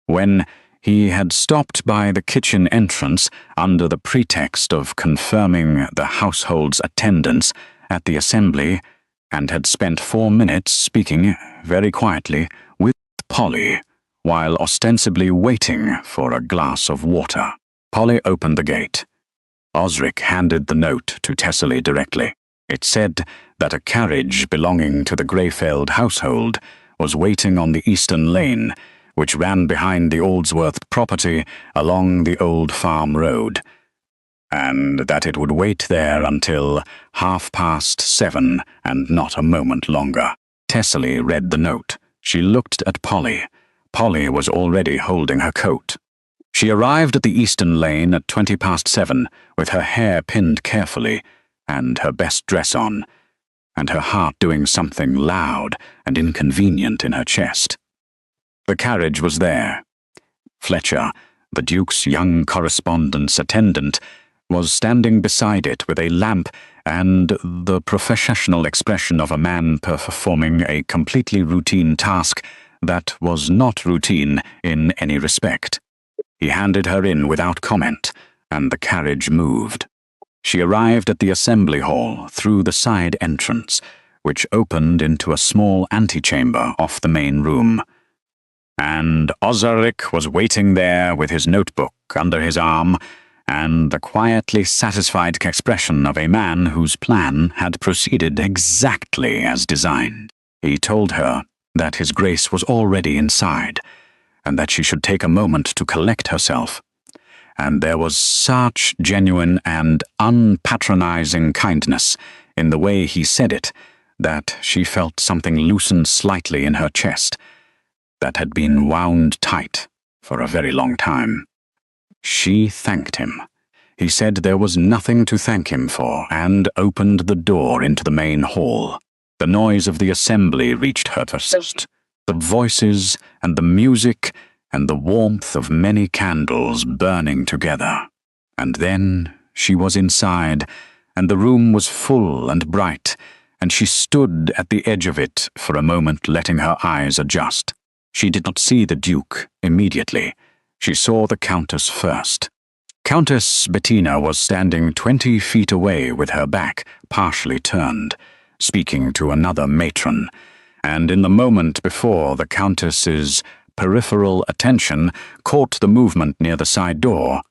When he had stopped by the kitchen entrance under the pretext of confirming the household's attendance at the assembly, and had spent 4 minutes speaking very quietly with Polly, while ostensibly waiting for a glass of water. Polly opened the gate. Osric handed the note to Thessaly directly. It said that a carriage belonging to the Greyfeld household was waiting on the eastern lane, which ran behind the Oldsworth property along the old farm road, and that it would wait there until 7:30 and not a moment longer. Thessaly read the note. She looked at Polly. Polly was already holding her coat. She arrived at the eastern lane at 7:20, with her hair pinned carefully and her best dress on, and her heart doing something loud and inconvenient in her chest. The carriage was there. Fletcher, the Duke's young correspondence attendant, was standing beside it with a lamp and the professional expression of a man performing a completely routine task that was not routine in any respect. He handed her in without comment, and the carriage moved. She arrived at the assembly hall through the side entrance, which opened into a small antechamber off the main room. And Osric was waiting there with his notebook under his arm, and the quietly satisfied expression of a man whose plan had proceeded exactly as designed. He told her that his grace was already inside, and that she should take a moment to collect herself. And there was such genuine and unpatronizing kindness in the way he said it that she felt something loosen slightly in her chest that had been wound tight for a very long time. She thanked him. He said there was nothing to thank him for, and opened the door into the main hall. The noise of the assembly reached her first, the voices and the music and the warmth of many candles burning together. And then she was inside, and the room was full and bright, and she stood at the edge of it for a moment, letting her eyes adjust. She did not see the Duke immediately. She saw the Countess first. Countess Bettina was standing 20 feet away with her back partially turned, speaking to another matron, and in the moment before, the Countess's peripheral attention caught the movement near the side door.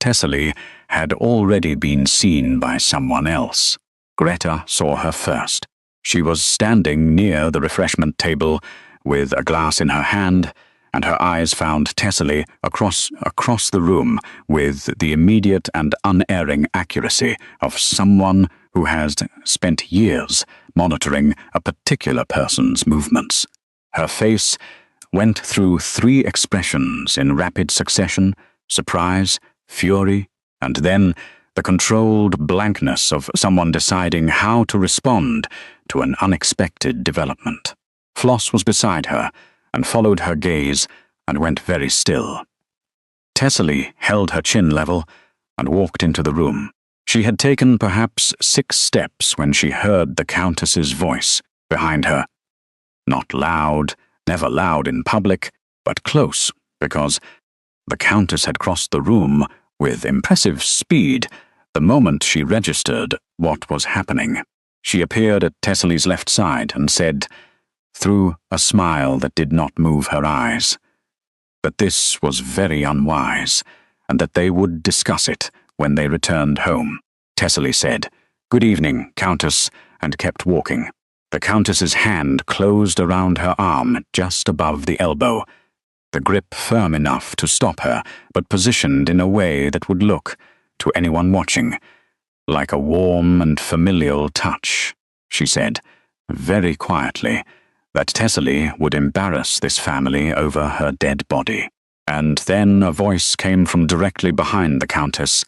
Thessaly had already been seen by someone else. Greta saw her first. She was standing near the refreshment table with a glass in her hand, and her eyes found Thessaly across the room with the immediate and unerring accuracy of someone who has spent years monitoring a particular person's movements. Her face went through 3 expressions in rapid succession: surprise, fury, and then the controlled blankness of someone deciding how to respond to an unexpected development. Floss was beside her and followed her gaze and went very still. Thessaly held her chin level and walked into the room. She had taken perhaps 6 steps when she heard the Countess's voice behind her. Not loud, never loud in public, but close, because the Countess had crossed the room with impressive speed the moment she registered what was happening. She appeared at Thessaly's left side and said, through a smile that did not move her eyes, that this was very unwise, and that they would discuss it when they returned home. Thessaly said, "Good evening, Countess," and kept walking. The Countess's hand closed around her arm just above the elbow, the grip firm enough to stop her, but positioned in a way that would look, to anyone watching, like a warm and familial touch. She said, very quietly, that Thessaly would embarrass this family over her dead body. And then a voice came from directly behind the Countess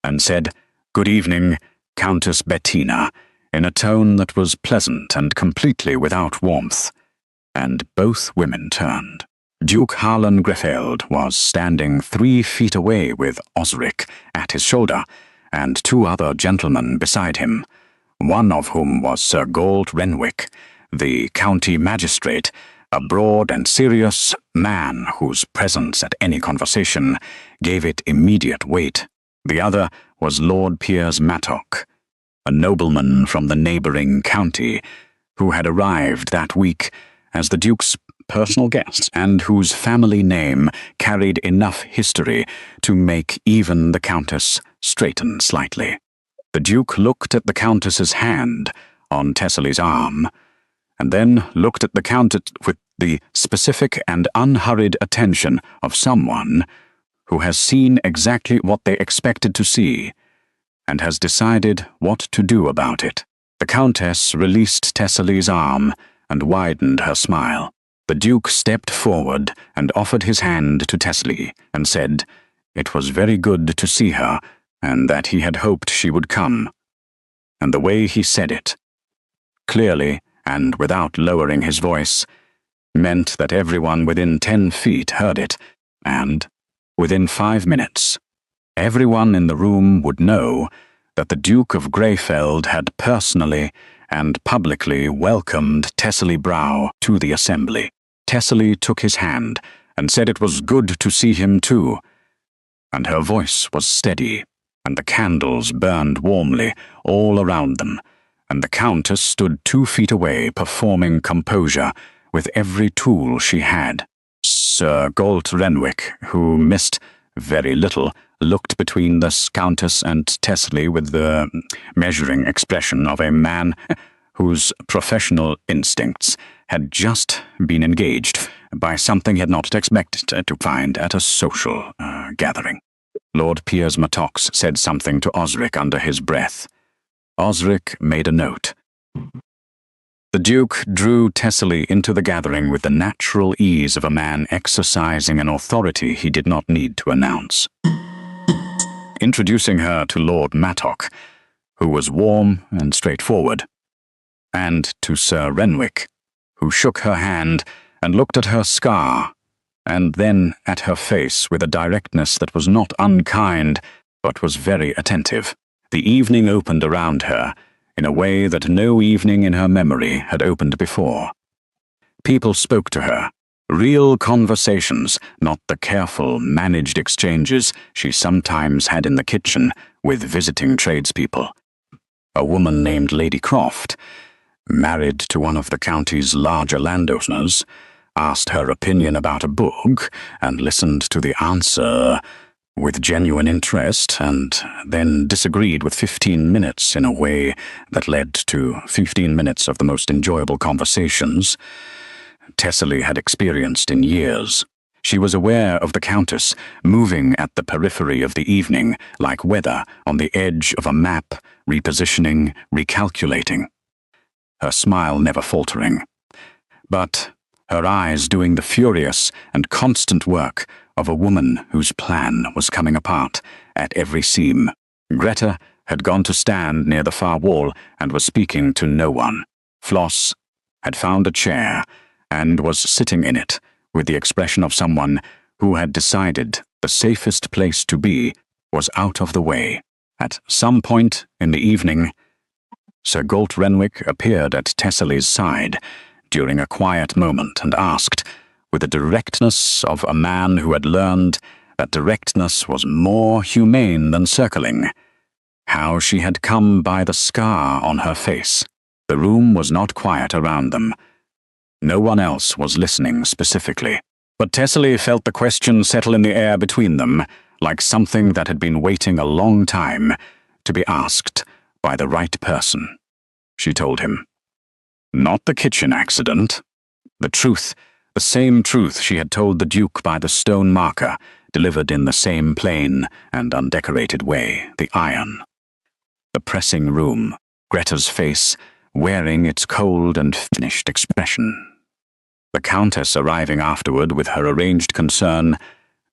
and said, "Good evening, Countess Bettina," in a tone that was pleasant and completely without warmth. And both women turned. Duke Harlan Grefeld was standing 3 feet away with Osric at his shoulder, and 2 other gentlemen beside him, one of whom was Sir Galt Renwick, the county magistrate, a broad and serious man whose presence at any conversation gave it immediate weight. The other was Lord Piers Mattock, a nobleman from the neighbouring county, who had arrived that week as the Duke's personal guest, and whose family name carried enough history to make even the Countess straighten slightly. The Duke looked at the Countess's hand on Thessaly's arm, and then looked at the Countess with the specific and unhurried attention of someone who has seen exactly what they expected to see, and has decided what to do about it. The Countess released Thessaly's arm and widened her smile. The Duke stepped forward and offered his hand to Thessaly, and said it was very good to see her, and that he had hoped she would come. And the way he said it, clearly and without lowering his voice, meant that everyone within 10 feet heard it, and, within 5 minutes, everyone in the room would know that the Duke of Greyfeld had personally and publicly welcomed Tessely Brow to the assembly. Tessely took his hand and said it was good to see him too, and her voice was steady, and the candles burned warmly all around them, and the Countess stood 2 feet away performing composure with every tool she had. Sir Golt Renwick, who missed very little, looked between the Countess and Tessely with the measuring expression of a man whose professional instincts had just been engaged by something he had not expected to find at a social gathering. Lord Piers Mattox said something to Osric under his breath. Osric made a note. The Duke drew Tessely into the gathering with the natural ease of a man exercising an authority he did not need to announce. Introducing her to Lord Mattock, who was warm and straightforward, and to Sir Renwick, who shook her hand and looked at her scar, and then at her face with a directness that was not unkind, but was very attentive. The evening opened around her in a way that no evening in her memory had opened before. People spoke to her, real conversations, not the careful, managed exchanges she sometimes had in the kitchen with visiting tradespeople. A woman named Lady Croft, married to one of the county's larger landowners, asked her opinion about a book and listened to the answer with genuine interest, and then disagreed with 15 minutes in a way that led to 15 minutes of the most enjoyable conversations Tessely had experienced in years. She was aware of the Countess moving at the periphery of the evening, like weather on the edge of a map, repositioning, recalculating. Her smile never faltering, but her eyes doing the furious and constant work of a woman whose plan was coming apart at every seam. Greta had gone to stand near the far wall and was speaking to no one. Floss had found a chair and was sitting in it with the expression of someone who had decided the safest place to be was out of the way. At some point in the evening, Sir Golt Renwick appeared at Tessely's side during a quiet moment and asked, with the directness of a man who had learned that directness was more humane than circling, how she had come by the scar on her face. The room was not quiet around them. No one else was listening specifically, but Tessely felt the question settle in the air between them, like something that had been waiting a long time to be asked by the right person. She told him. Not the kitchen accident. The truth. The same truth she had told the Duke by the stone marker, delivered in the same plain and undecorated way, the iron. The pressing room, Greta's face wearing its cold and finished expression. The Countess arriving afterward with her arranged concern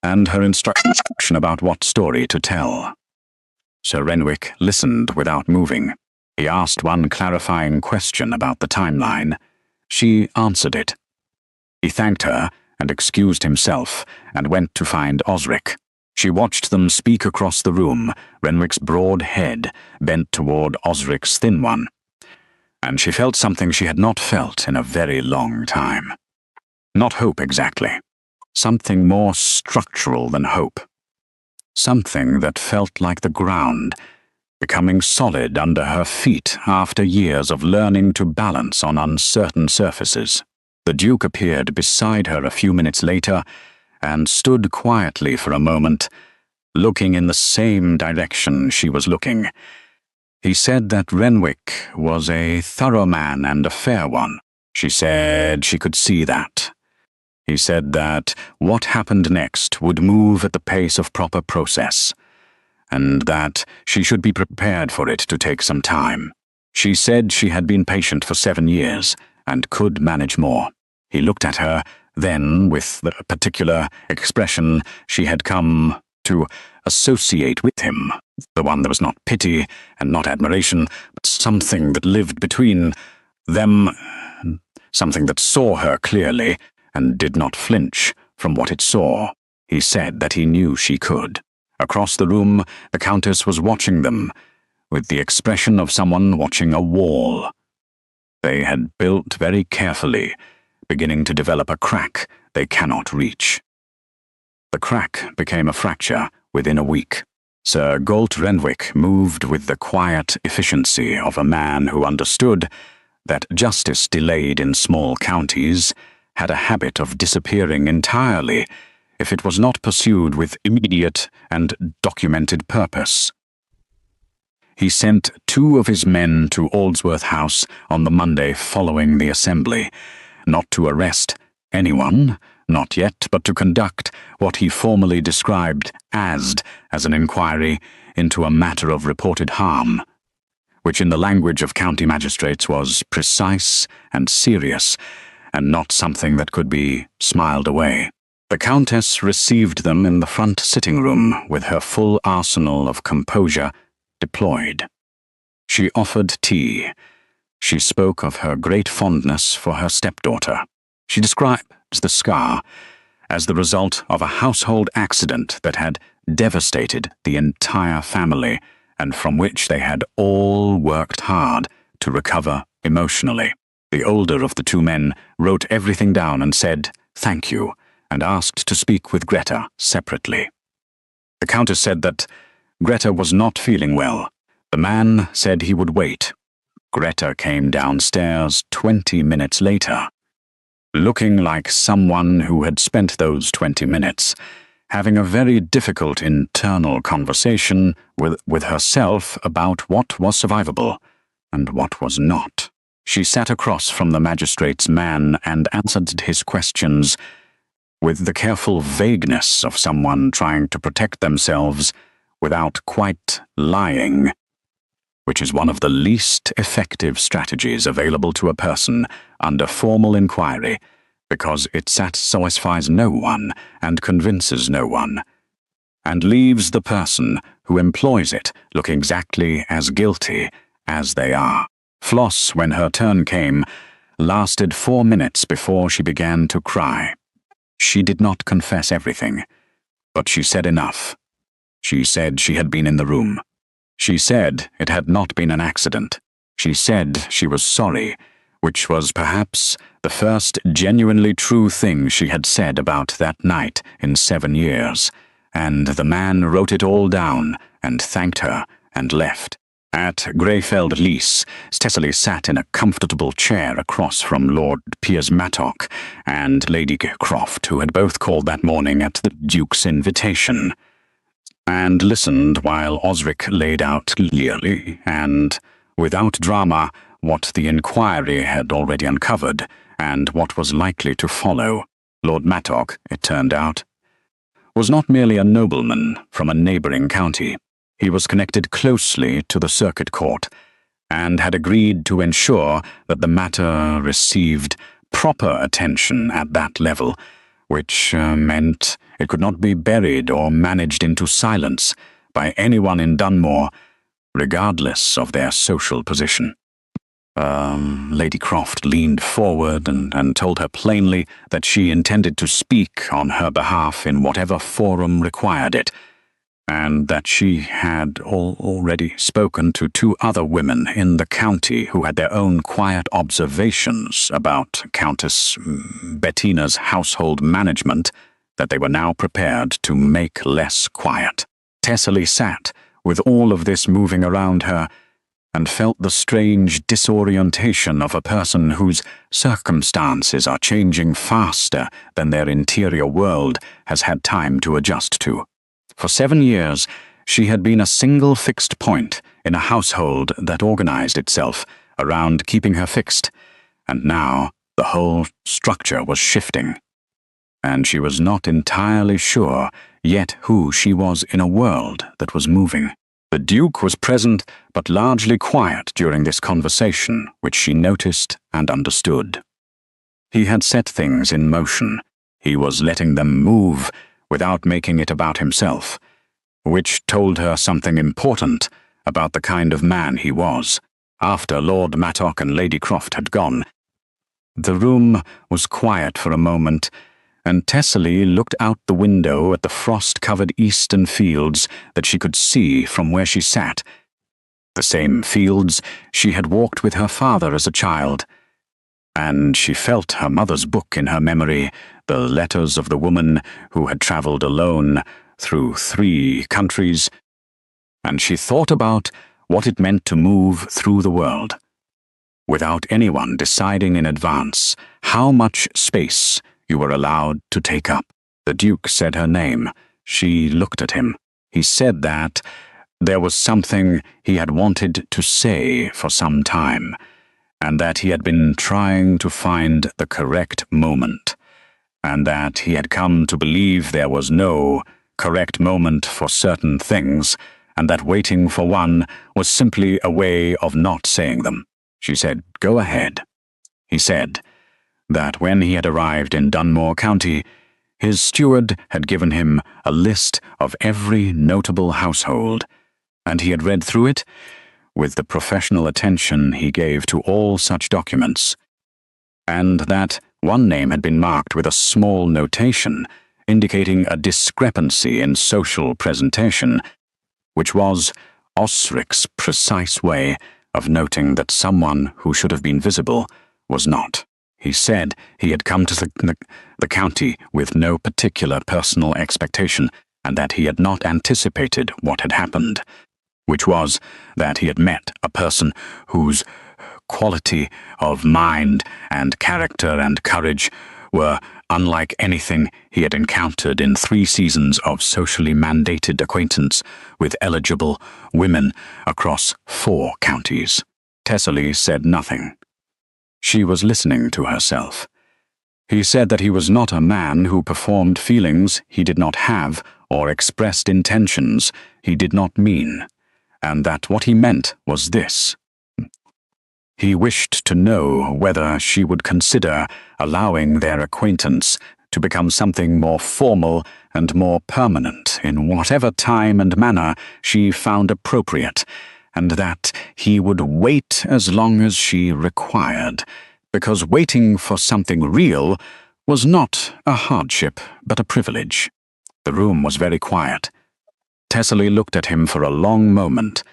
and her instruction about what story to tell. Sir Renwick listened without moving. He asked one clarifying question about the timeline. She answered it. He thanked her and excused himself and went to find Osric. She watched them speak across the room, Renwick's broad head bent toward Osric's thin one, and she felt something she had not felt in a very long time. Not hope exactly. Something more structural than hope. Something that felt like the ground, becoming solid under her feet after years of learning to balance on uncertain surfaces. The Duke appeared beside her a few minutes later and stood quietly for a moment, looking in the same direction she was looking. He said that Renwick was a thorough man and a fair one. She said she could see that. He said that what happened next would move at the pace of proper process, and that she should be prepared for it to take some time. She said she had been patient for 7 years, and could manage more. He looked at her, then, with the particular expression she had come to associate with him, the one that was not pity and not admiration, but something that lived between them, something that saw her clearly and did not flinch from what it saw. He said that he knew she could. Across the room, the Countess was watching them, with the expression of someone watching a wall. They had built very carefully, beginning to develop a crack they cannot reach. The crack became a fracture within a week. Sir Galt Renwick moved with the quiet efficiency of a man who understood that justice delayed in small counties had a habit of disappearing entirely if it was not pursued with immediate and documented purpose. He sent 2 of his men to Aldworth House on the Monday following the assembly, not to arrest anyone, not yet, but to conduct what he formally described as an inquiry into a matter of reported harm, which in the language of county magistrates was precise and serious, and not something that could be smiled away. The Countess received them in the front sitting-room with her full arsenal of composure deployed. She offered tea. She spoke of her great fondness for her stepdaughter. She described the scar as the result of a household accident that had devastated the entire family and from which they had all worked hard to recover emotionally. The older of the 2 men wrote everything down and said thank you and asked to speak with Greta separately. The Countess said that Greta was not feeling well. The man said he would wait. Greta came downstairs 20 minutes later, looking like someone who had spent those 20 minutes having a very difficult internal conversation with herself about what was survivable and what was not. She sat across from the magistrate's man and answered his questions with the careful vagueness of someone trying to protect themselves without quite lying, which is one of the least effective strategies available to a person under formal inquiry, because it satisfies no one and convinces no one, and leaves the person who employs it look exactly as guilty as they are. Floss, when her turn came, lasted 4 minutes before she began to cry. She did not confess everything, but she said enough. She said she had been in the room. She said it had not been an accident. She said she was sorry, which was perhaps the first genuinely true thing she had said about that night in 7 years, and the man wrote it all down and thanked her and left. At Greyfeld Lease, Cecily sat in a comfortable chair across from Lord Piers Mattock and Lady Croft, who had both called that morning at the Duke's invitation, and listened while Osric laid out clearly and without drama what the inquiry had already uncovered and what was likely to follow. Lord Mattock, it turned out, was not merely a nobleman from a neighbouring county. He was connected closely to the Circuit Court and had agreed to ensure that the matter received proper attention at that level, which meant it could not be buried or managed into silence by anyone in Dunmore, regardless of their social position. Lady Croft leaned forward and told her plainly that she intended to speak on her behalf in whatever forum required it, and that she had already spoken to 2 other women in the county who had their own quiet observations about Countess Bettina's household management that they were now prepared to make less quiet. Cecily sat with all of this moving around her and felt the strange disorientation of a person whose circumstances are changing faster than their interior world has had time to adjust to. For 7 years, she had been a single fixed point in a household that organized itself around keeping her fixed, and now the whole structure was shifting, and she was not entirely sure yet who she was in a world that was moving. The Duke was present but largely quiet during this conversation, which she noticed and understood. He had set things in motion. He was letting them move without making it about himself, which told her something important about the kind of man he was. After Lord Mattock and Lady Croft had gone, the room was quiet for a moment, and Cecily looked out the window at the frost-covered eastern fields that she could see from where she sat, the same fields she had walked with her father as a child, and she felt her mother's book in her memory, the letters of the woman who had travelled alone through 3 countries, and she thought about what it meant to move through the world, without anyone deciding in advance how much space you were allowed to take up. The Duke said her name. She looked at him. He said that there was something he had wanted to say for some time, and that he had been trying to find the correct moment, and that he had come to believe there was no correct moment for certain things, and that waiting for one was simply a way of not saying them. She said, "Go ahead." He said that when he had arrived in Dunmore County, his steward had given him a list of every notable household, and he had read through it with the professional attention he gave to all such documents, and that one name had been marked with a small notation indicating a discrepancy in social presentation, which was Osric's precise way of noting that someone who should have been visible was not. He said he had come to the county with no particular personal expectation, and that he had not anticipated what had happened, which was that he had met a person whose quality of mind and character and courage were unlike anything he had encountered in 3 seasons of socially mandated acquaintance with eligible women across 4 counties. Thessaly said nothing. She was listening to herself. He said that he was not a man who performed feelings he did not have or expressed intentions he did not mean, and that what he meant was this. He wished to know whether she would consider allowing their acquaintance to become something more formal and more permanent in whatever time and manner she found appropriate, and that he would wait as long as she required, because waiting for something real was not a hardship but a privilege. The room was very quiet. Thessaly looked at him for a long moment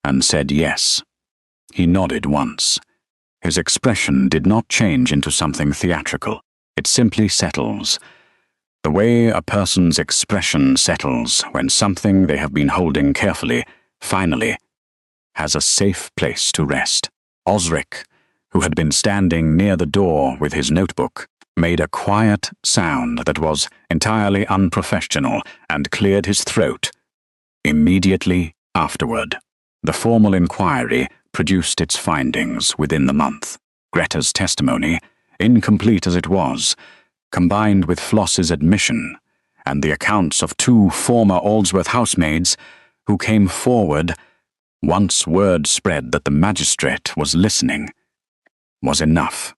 and said yes. He nodded once. His expression did not change into something theatrical. It simply settles. The way a person's expression settles when something they have been holding carefully, finally, has a safe place to rest. Osric, who had been standing near the door with his notebook, made a quiet sound that was entirely unprofessional and cleared his throat. Immediately afterward, the formal inquiry produced its findings within the month. Greta's testimony, incomplete as it was, combined with Floss's admission and the accounts of 2 former Aldsworth housemaids who came forward once word spread that the magistrate was listening, was enough.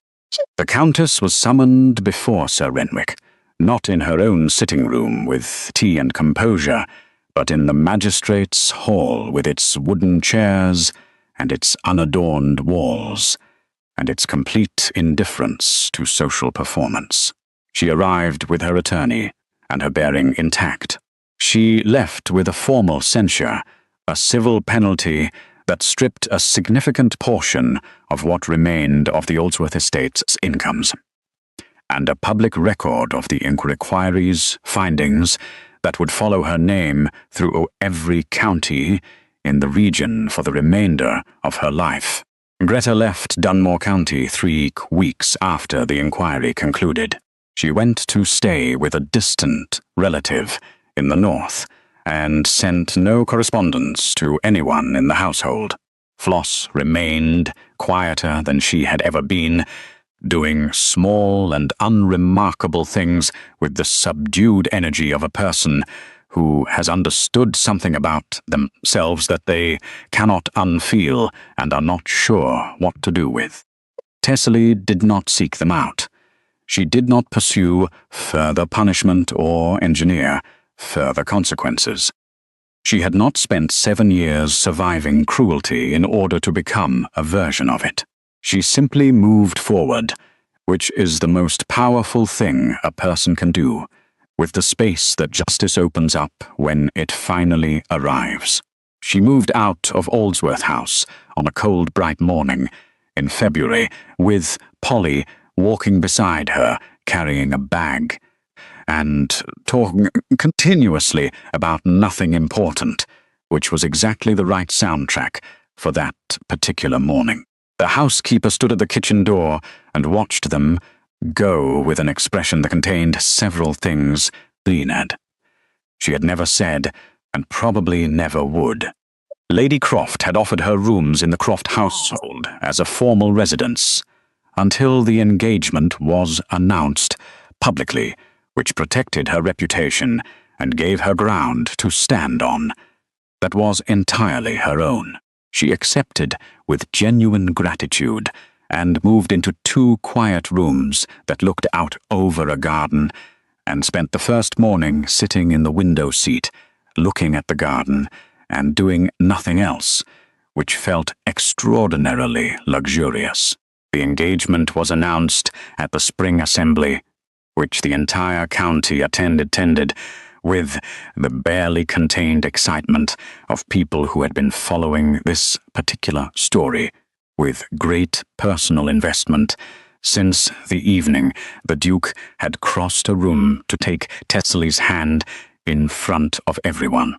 The Countess was summoned before Sir Renwick, not in her own sitting room with tea and composure, but in the magistrate's hall with its wooden chairs and its unadorned walls, and its complete indifference to social performance. She arrived with her attorney, and her bearing intact. She left with a formal censure, a civil penalty that stripped a significant portion of what remained of the Aldsworth estate's incomes, and a public record of the inquiry's findings that would follow her name through every county in the region for the remainder of her life. Greta left Dunmore County 3 weeks after the inquiry concluded. She went to stay with a distant relative in the north, and sent no correspondence to anyone in the household. Floss remained quieter than she had ever been, doing small and unremarkable things with the subdued energy of a person who has understood something about themselves that they cannot unfeel and are not sure what to do with. Thessaly did not seek them out. She did not pursue further punishment or engineer further consequences. She had not spent 7 years surviving cruelty in order to become a version of it. She simply moved forward, which is the most powerful thing a person can do, with the space that justice opens up when it finally arrives. She moved out of Aldworth House on a cold, bright morning in February, with Polly walking beside her, carrying a bag, and talking continuously about nothing important, which was exactly the right soundtrack for that particular morning. The housekeeper stood at the kitchen door and watched them go with an expression that contained several things Enid. She had never said, and probably never would. Lady Croft had offered her rooms in the Croft household as a formal residence, until the engagement was announced publicly, which protected her reputation and gave her ground to stand on. That was entirely her own. She accepted with genuine gratitude and moved into 2 quiet rooms that looked out over a garden, and spent the first morning sitting in the window seat, looking at the garden and doing nothing else, which felt extraordinarily luxurious. The engagement was announced at the spring assembly, which the entire county attended with the barely contained excitement of people who had been following this particular story with great personal investment since the evening the Duke had crossed a room to take Tesley's hand in front of everyone.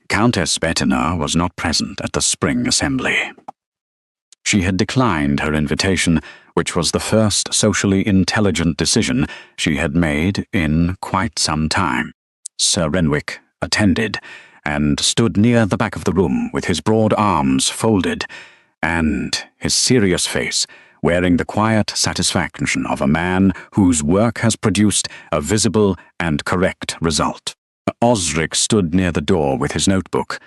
Countess Bettina was not present at the spring assembly. She had declined her invitation, which was the first socially intelligent decision she had made in quite some time. Sir Renwick attended, and stood near the back of the room with his broad arms folded, and his serious face wearing the quiet satisfaction of a man whose work has produced a visible and correct result. Osric stood near the door with his notebook,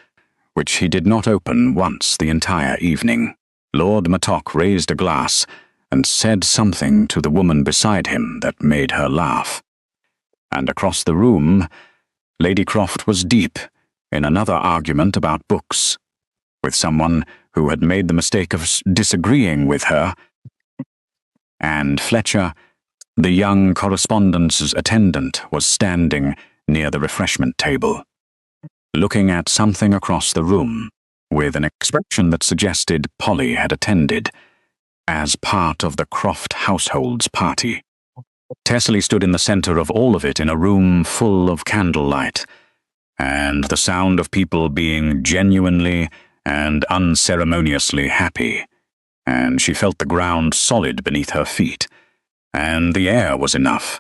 which he did not open once the entire evening. Lord Mattock raised a glass and said something to the woman beside him that made her laugh. And across the room, Lady Croft was deep in another argument about books, with someone who had made the mistake of disagreeing with her, and Fletcher, the young correspondence attendant, was standing near the refreshment table, looking at something across the room, with an expression that suggested Polly had attended as part of the Croft household's party. Tesley stood in the center of all of it in a room full of candlelight, and the sound of people being genuinely and unceremoniously happy, and she felt the ground solid beneath her feet, and the air was enough,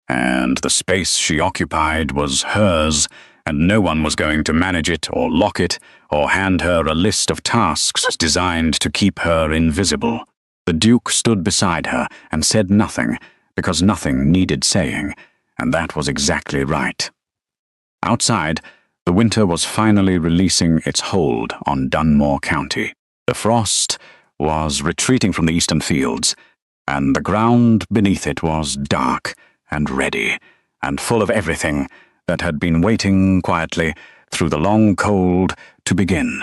and the space she occupied was hers, and no one was going to manage it or lock it or hand her a list of tasks designed to keep her invisible. The Duke stood beside her and said nothing, because nothing needed saying, and that was exactly right. Outside, the winter was finally releasing its hold on Dunmore County. The frost was retreating from the eastern fields, and the ground beneath it was dark and ready, and full of everything that had been waiting quietly through the long cold to begin.